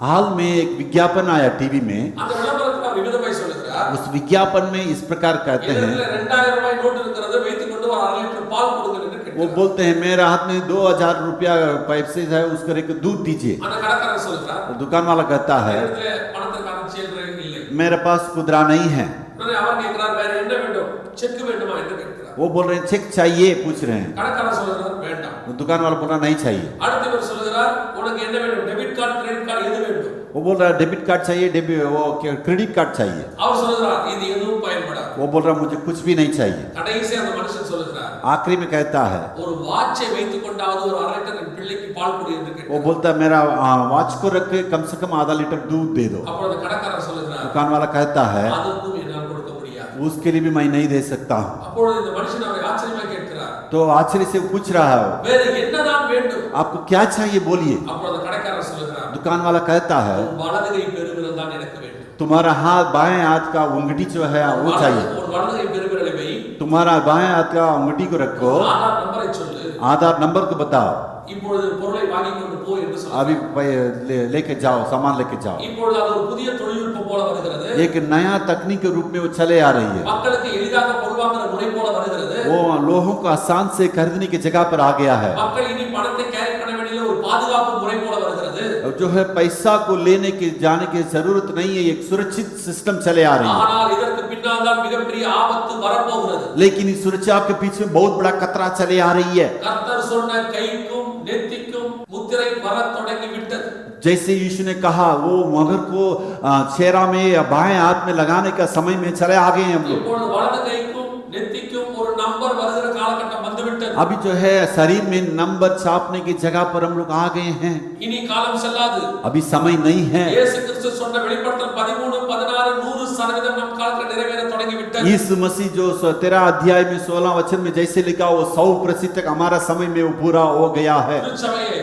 हाल में एक विज्ञापन आया टीवी में. அந்த விளம்பரத்துல விவிதமாய் சொல்லுகிறார். उस विज्ञापन में इस प्रकार कहते हैं, 2000 ரூபாய் நோட்டு இருக்கிறது, வைத்துக் கொண்டு ஒரு 1/2 லிட்டர் பால் கொடுங்க என்று கேட்கிறார். वो बोलते हैं मेरे हाथ में 2000 रुपया पैसे है, उसको एक दूध दीजिए. அந்த கடைக்காரர் சொல்றார், दुकान वाला कहता है இடத்துல பணத்திற்கான சில்லறை இல்லை. मेरे पास खुदरा नहीं है. உடனே அவர் கேட்கிறார், வேற என்ன வேண்டும், செக் வேண்டுமா என்று கேட்கிறார். वो बोल रहे हैं चेक चाहिए, पूछ रहे हैं. கடைக்காரர் சொல்றார் வேண்டாம். दुकान वाला बोल रहा नहीं चाहिए. அடுத்தவர் சொல்றார், உனக்கு என்ன வேண்டும், டெபிட் கார்டு கிரெடிட் கார்டு எது வேண்டும்? वो बोल रहा है डेबिट कार्ड चाहिए, वो क्रेडिट कार्ड चाहिए. அவர் சொல்றார், இது எதுவும் பயன்படாது. वो बोल रहा मुझे कुछ भी नहीं चाहिए. கடைசியா அந்த மனுஷன் சொல்றார், आखिरी में कहता है, ஒரு வாட்சை வைத்துக் கொண்டாவது ஒரு 1/2 லிட்டர் என் பிள்ளைக்கு பால் கொடு என்று वो கேட்கிறார். बोलता है मेरा वॉच को रख के कम से कम आधा लीटर दूध दे दो. அப்பொழுது கடைக்காரர் சொல்றார், दुकान वाला कहता है அதுக்கும் என்னால் கொடுக்க முடியாது. उसके लिए भी मैं नहीं दे सकता हूँ. அப்பொழுது இந்த மனுஷன் அவரை ஆச்சரியமா கேட்கிறார், तो आश्चर्य से पूछ रहा है, வேற என்னதான் வேண்டும்? आपको क्या चाहिए बोलिए. அப்பொழுது கடைக்காரர் சொல்றார், दुकान वाला कहता है உன் வலது கை பெருவிரல் தான் எனக்கு வேண்டும். तुम्हारा हाथ बाएं हाथ का उंगली जो है वो चाहिए. உன் வலது கை பெருவிரலை வை, तुम्हारा बाएं हाथ का उंगली को रखो, ஆதார் நம்பரை சொல்லு, आधार नंबर को बताओ, இப்பொழுது பொருளை வாங்கி கொண்டு போ என்று சொல்றார். अभी लेके जाओ, सामान लेके जाओ. இப்பொழுது அது ஒரு புதிய தொழில்நுட்பம் போல வருகிறது. एक नया तकनीक के रूप में वो चले आ रही है. மக்களுக்கு எளிதாக பொருள் வாங்குற முறை போல வருகிறது. वो लोगों को आसान से खरीदने की जगह पर आ गया है. மக்கள் இனி பணத்தை கேரி பண்ண வேண்டிய ஒரு பாதுகாப்பு முறை போல வருகிறது. जो है पैसा को लेने के जाने की जरूरत नहीं है, एक सुरक्षित सिस्टम चले आ रही है. ஆனால் இதற்கு பின்னால் தான் மிகப்பெரிய ஆபத்து வரப்போகிறது. लेकिन इस सुरक्षा के पीछे बहुत बड़ा खतरा चले आ रही है. கர்த்தர் சொன்ன கைக்கும் நெத்திக்கும் முத்திரை வரத் தொடங்கி விட்டது. जैसे यीशु ने कहा वो मगर को चेहरा में या बाएं हाथ में लगाने का समय में चले आ गए हैं हम लोग. இப்பொழுது வலது கைக்கும் நெத்திக்கும் ஒரு நம்பர் வருகிற காலகட்டம் வந்துவிட்டது. अभी जो है शरीर में नंबर छापने की जगह पर हम लोग आ गए हैं. இனி காலம் செல்லாது. अभी समय नहीं है. இயேசு கிறிஸ்து சொன்ன வெளிப்படுத்தல் 13 16 100% நம் காலத்துல நிறைவேற தொடங்கி விட்டது. यीशु मसीह जो 13 अध्याय में 16 वचन में जैसे लिखा वो 100% तक हमारा समय में वो पूरा हो गया है. திருச்சபையே,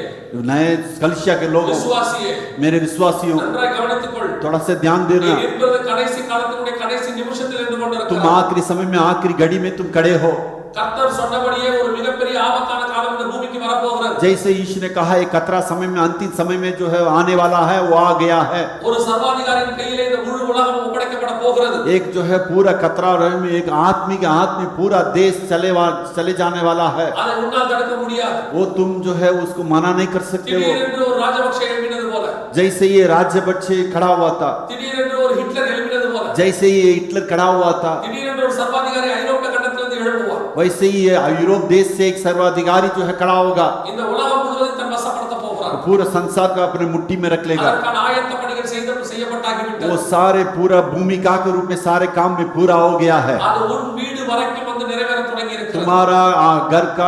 नए कलिसिया के लोगों, விசுவாசியே, मेरे विश्वासियों, நன்றாய் கவனித்துக்கொள். थोड़ा सा ध्यान देना. நீ இருப்பது கடைசி காலத்தினுடைய கடைசி நிமிஷத்தில் இருந்து तुम கொண்டிருக்கிறாய். आखिरी समय में आखिरी घड़ी में तुम खड़े हो. கர்த்தர் சொன்னபடியே ஒரு மிகப்பெரிய ஆபத்தான காலம் இந்த பூமிக்கு வரப்போகிறது. जैसे यीशु ने कहा एक खतरा समय में, अंतिम समय में जो है आने वाला है वो आ गया है. ஒரு சர்வாதிகாரியின் கையிலே இந்த முழு உலகம் ஒப்படைக்கப்பட போகிறது. एक जो है पूरा खतरा में एक आदमी के हाथ में पूरा देश चले जाने वाला है. அதை உன்னால் தடுக்க முடியாது. वो तुम जो है उसको मना नहीं कर सकते हो. திடீரென்று ஒரு ராஜபக்ஷ எழுப்பினது போல, जैसे ये राज्यपक्ष खड़ा हुआ था, திடீரென்று ஒரு ஹிட்லர் எழுப்பினது போல, जैसे ये हिटलर खड़ा हुआ था, திடீரென்று ஒரு சர்வாதிகாரி ஐரோப்பிய கண்டத்திலிருந்து எழும்புவார். वैसे ही ये यूरोप देश से एक सर्वाधिकारी जो है खड़ा होगा. இந்த உலகம் முழுவதும் தன் வசப்படுத்த போகிறார். पूरा संसार को अपने मुट्ठी में रख लेगा. அதற்கான ஆயத்த பணிகள் செய்யப்பட்டாகிவிட்டது. वो सारे पूरा भूमिका के रूप में सारे काम में पूरा हो गया है. அது உன் வீடு வரைக்கும் வந்து நிறைவேற தொடங்கி இருக்கிறது. तुम्हारा घर का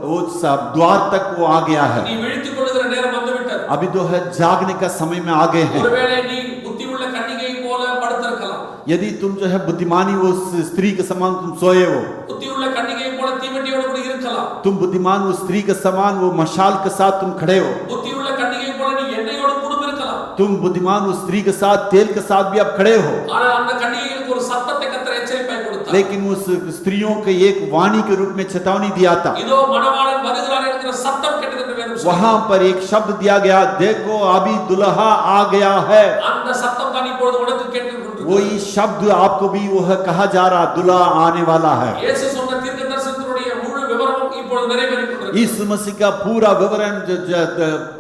वो सब द्वार तक वो आ गया है. நீ விழித்துக் கொள்ளுகிற நேரம் வந்துவிட்டது. अभी जो है जागने का समय में आ गए हैं. ஒருவேளை நீ புத்தியுள்ள கன்னிகை போல படுத்திருக்கலாம். यदि तुम जो है बुद्धिमानी वो स्त्री के समान तुम सोए हो, புத்தியுள்ள கன்னிகை போல தீவெட்டியோடு கூட இருக்கலாம். तुम बुद्धिमान वो स्त्री के समान वो मशाल के साथ तुम खड़े हो, புத்தியுள்ள கன்னிகை போல நீ எண்ணெயோடு கூட இருக்கலாம். तुम बुद्धिमान वो स्त्री के साथ तेल के साथ भी आप खड़े हो. ஆனால் அந்த கன்னிகைக்கு ஒரு சத்தத்தை கர்த்தர் எச்சரிப்பை கொடுத்தார். लेकिन उस स्त्रियों के एक वाणी के रूप में चेतावनी दिया था. இதோ மணவாளன் வருகிறார் என்கிற சத்தம் கேட்டது என்று வேதம் சொல்லுகிறது. वहां पर एक शब्द दिया गया, देखो अभी दुल्हा आ गया है. அந்த சத்தம் தான் இப்பொழுது உனக்கு கேட்டுக் கொண்டிருக்கிறது. वही शब्द आपको भी वो कहा जा रहा, दुल्हा आने वाला है. இயேசு சொன்ன தீர்க்கதரிசனத்தினுடைய முழு விவரமும் இப்பொழுது நிறைவேறிக் கொண்டிருக்கிறது. यीशु मसीह का पूरा विवरण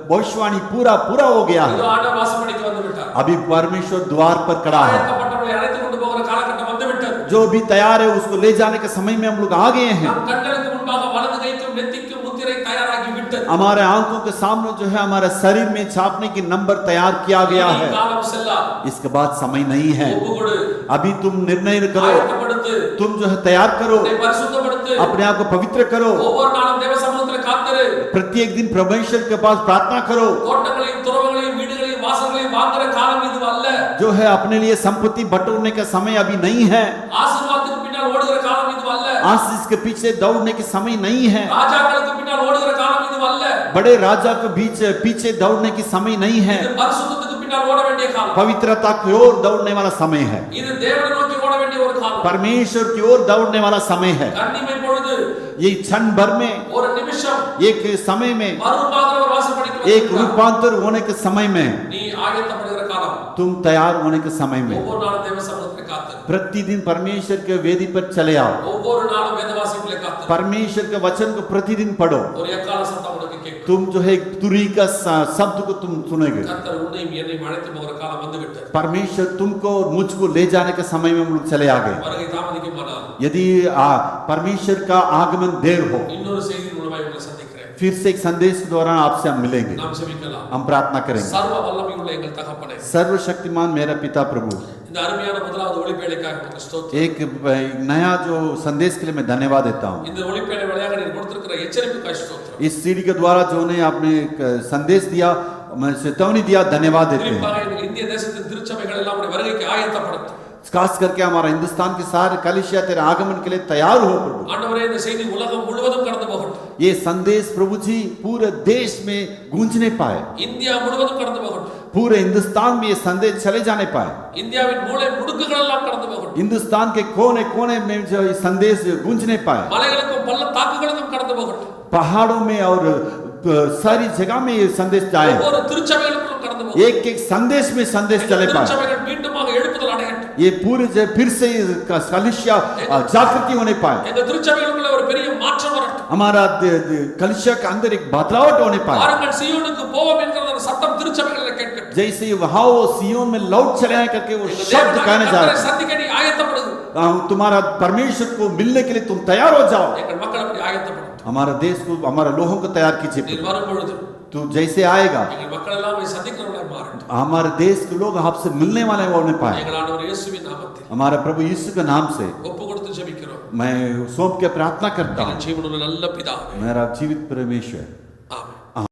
भविष्यवाणी पूरा हो गया है. இதோ ஆண்டவர் வாசப்படிக்கு வந்து விட்டார். अभी परमेश्वर द्वार पर खड़ा है. ஆயத்தப்பட்டவர்களை அழைத்துக் கொண்டு போகிற காலகட்டம் வந்து விட்டது. जो भी तैयार है उसको ले जाने के समय में हम लोग आ गए हैं. நம் கண்களுக்கு முன்பாக வலது கைக்கும் நெத்திக்கும் முத்திரை தயாராகி விட்டது. हमारे आंखों के सामने जो है हमारे शरीर में छापने की नंबर तैयार किया गया है. காலம் செல்லாது. इसके बाद समय नहीं है. ஒப்புக்கொடு. अभी तुम निर्णय करो, ஆயத்தப்படுத்து. तुम जो है तैयार करो, உன்னை பரிசுத்தப்படுத்து. अपने आप को पवित्र करो. ஒவ்வொரு நாளும் தேவ சமூகத்தில் வாங்கிரு. प्रत्येक दिन परमेश्वर के पास प्रार्थना करो। தோட்டங்களையும் துறவுகளையும் வீடுகளையும் வாசல்களையும் வாங்குற காலம் இது அல்ல. जो है अपने लिए संपत्ति बटोरने का समय अभी नहीं है। ஆசீர்வாதத்துக்கு பின்னால் ஓடுகிற காலம் இது அல்ல. आशीष के पीछे दौड़ने के समय नहीं है। ராஜாக்களுக்கு பின்னால் ஓடுகிற காலம் இது அல்ல. बड़े राजा के बीच पीछे दौड़ने की समय नहीं है। இது பரிசுத்தத்துக்கு பின்னால் ஓட வேண்டிய காலம். पवित्रता की ओर दौड़ने वाला समय है। இது தேவனை நோக்கி ஓட வேண்டிய ஒரு காலம். परमेश्वर की ओर दौड़ने वाला समय है। கண்ணிமை பொழுது ये क्षण भर में, ஒரு நிமிஷம் एक समय में, மறுரூபாந்தர வாசப்படிக்கு एक रूपांतर होने के समय में, நீ ஆயத்தப்படுகிற காலம். तुम तैयार होने के समय में ஒவ்வொரு நாளும் தேவ சமூகத்தில் காத்து. प्रतिदिन परमेश्वर के वेदी पर चले आओ। ஒவ்வொரு நாளும் வேதவாசிகளை காத்து. परमेश्वर के वचन को प्रतिदिन पढ़ो। ஒரு எக்கால சத்தம் உனக்கு கேட்கும். तुम जो है तुरी का शब्द को तुम सुनेगे। கர்த்தர் உன்னையும் என்னையும் அழைத்து போகிற காலம் வந்து விட்டது. परमेश्वर तुमको और मुझको ले जाने के समय में हम लोग चले आ गए। வருகை தாமதிக்குமானால் यदि परमेश्वर का आगमन देर हो, இன்னொரு செய்தி மூலமாக உங்களை சந்திக்கிறேன். फिर से एक संदेश के दौरान आपसे हम मिलेंगे, நாம் செபிக்கலாம். हम प्रार्थना करेंगे। சர்வ வல்லமையுள்ள எங்கள் தகப்பனே, सर्वशक्तिमान मेरा पिता प्रभु, இந்த அருமையான முதலாவது ஒளிப்பேழைக்காக உமக்கு ஸ்தோத்திரம். एक नया जो संदेश के लिए मैं धन्यवाद देता हूँ। இந்த ஒளிப்பேழை வழியாக நீர் கொடுத்திருக்கிற எச்சரிப்புக்காக ஸ்தோத்திரம். इस सीढ़ी के द्वारा जो ने आपने एक संदेश दिया, मैं चेतावनी दिया, धन्यवाद देते हैं। குறிப்பாக எங்கள் இந்திய தேசத்தின் திருச்சபைகள் எல்லாம் உடைய வருகைக்கு ஆயத்தப்படுத்தும். खास करके हमारा हिंदुस्तान के सारे कलीसिया तेरे आगमन के लिए तैयार हो प्रभु। ஆண்டவரே, இந்த செய்தி உலகம் முழுவதும் கடந்து போகட்டும். ये संदेश प्रभु जी पूरे देश में गूंजने पाए, இந்தியா முழுவதும் கடந்து போகட்டும். पूरे हिंदुस्तान में ये संदेश चले जाने पाए, இந்தியாவின் மூலை முடுக்குகள் எல்லாம் கடந்து போகட்டும். हिंदुस्तान के कोने कोने में जो ये संदेश गूंजने पाए, மலைகளுக்கும் பள்ளத்தாக்குகளுக்கும் கடந்து போகட்டும். पहाड़ों में और सारी जगह में ये संदेश जाए, ஒவ்வொரு திருச்சபைகளுக்கும் கடந்து போகட்டும். एक एक संदेश में संदेश चले पाए। திருச்சபைகள் மீண்டுமாக எழுப்புதல் அடையட்டும். ये पूरे फिर से कलिसिया जागृति होने पाए, எங்க திருச்சபைகளுக்குள்ள ஒரு பெரிய மாற்றம் வரட்டும். हमारा कलिसिया के अंदर एक बदलावट होने पाए। வாருங்கள் சீயோனுக்கு போவோம் என்கிற ஒரு சத்தம் திருச்சபைகளில் கேட்கட்டும். जैसे वहां वो सियोन में लौट चले आए करके वो எங்க शब्द कहने जा தேவனாகிய रहे சந்திக்க நீ ஆயத்தப்படுங்க. हैं, तुम्हारा परमेश्वर को मिलने के लिए तुम तैयार हो जाओ। எங்கள் மக்கள் அப்படி ஆயத்தப்படும். हमारा देश को, हमारा लोगों को तैयार कीजिए। நீர் வரும் பொழுது तू जैसे आएगा, எங்கள் மக்கள் எல்லாம் உம்மை சந்திக்கிறவர்களாய் மாறட்டும். हमारे देश के लोग आपसे मिलने वाले होने पाए। எங்கள் ஆண்டவர் இயேசுவின் நாமத்தில் हमारे प्रभु यीशु के नाम से ஒப்பு கொடுத்து ஜெபிக்கிறோம். मैं सौंप के प्रार्थना करता எங்கள் हूँ, ஜீவனுள்ள நல்ல பிதாவே, मेरा जीवित परमेश्वर।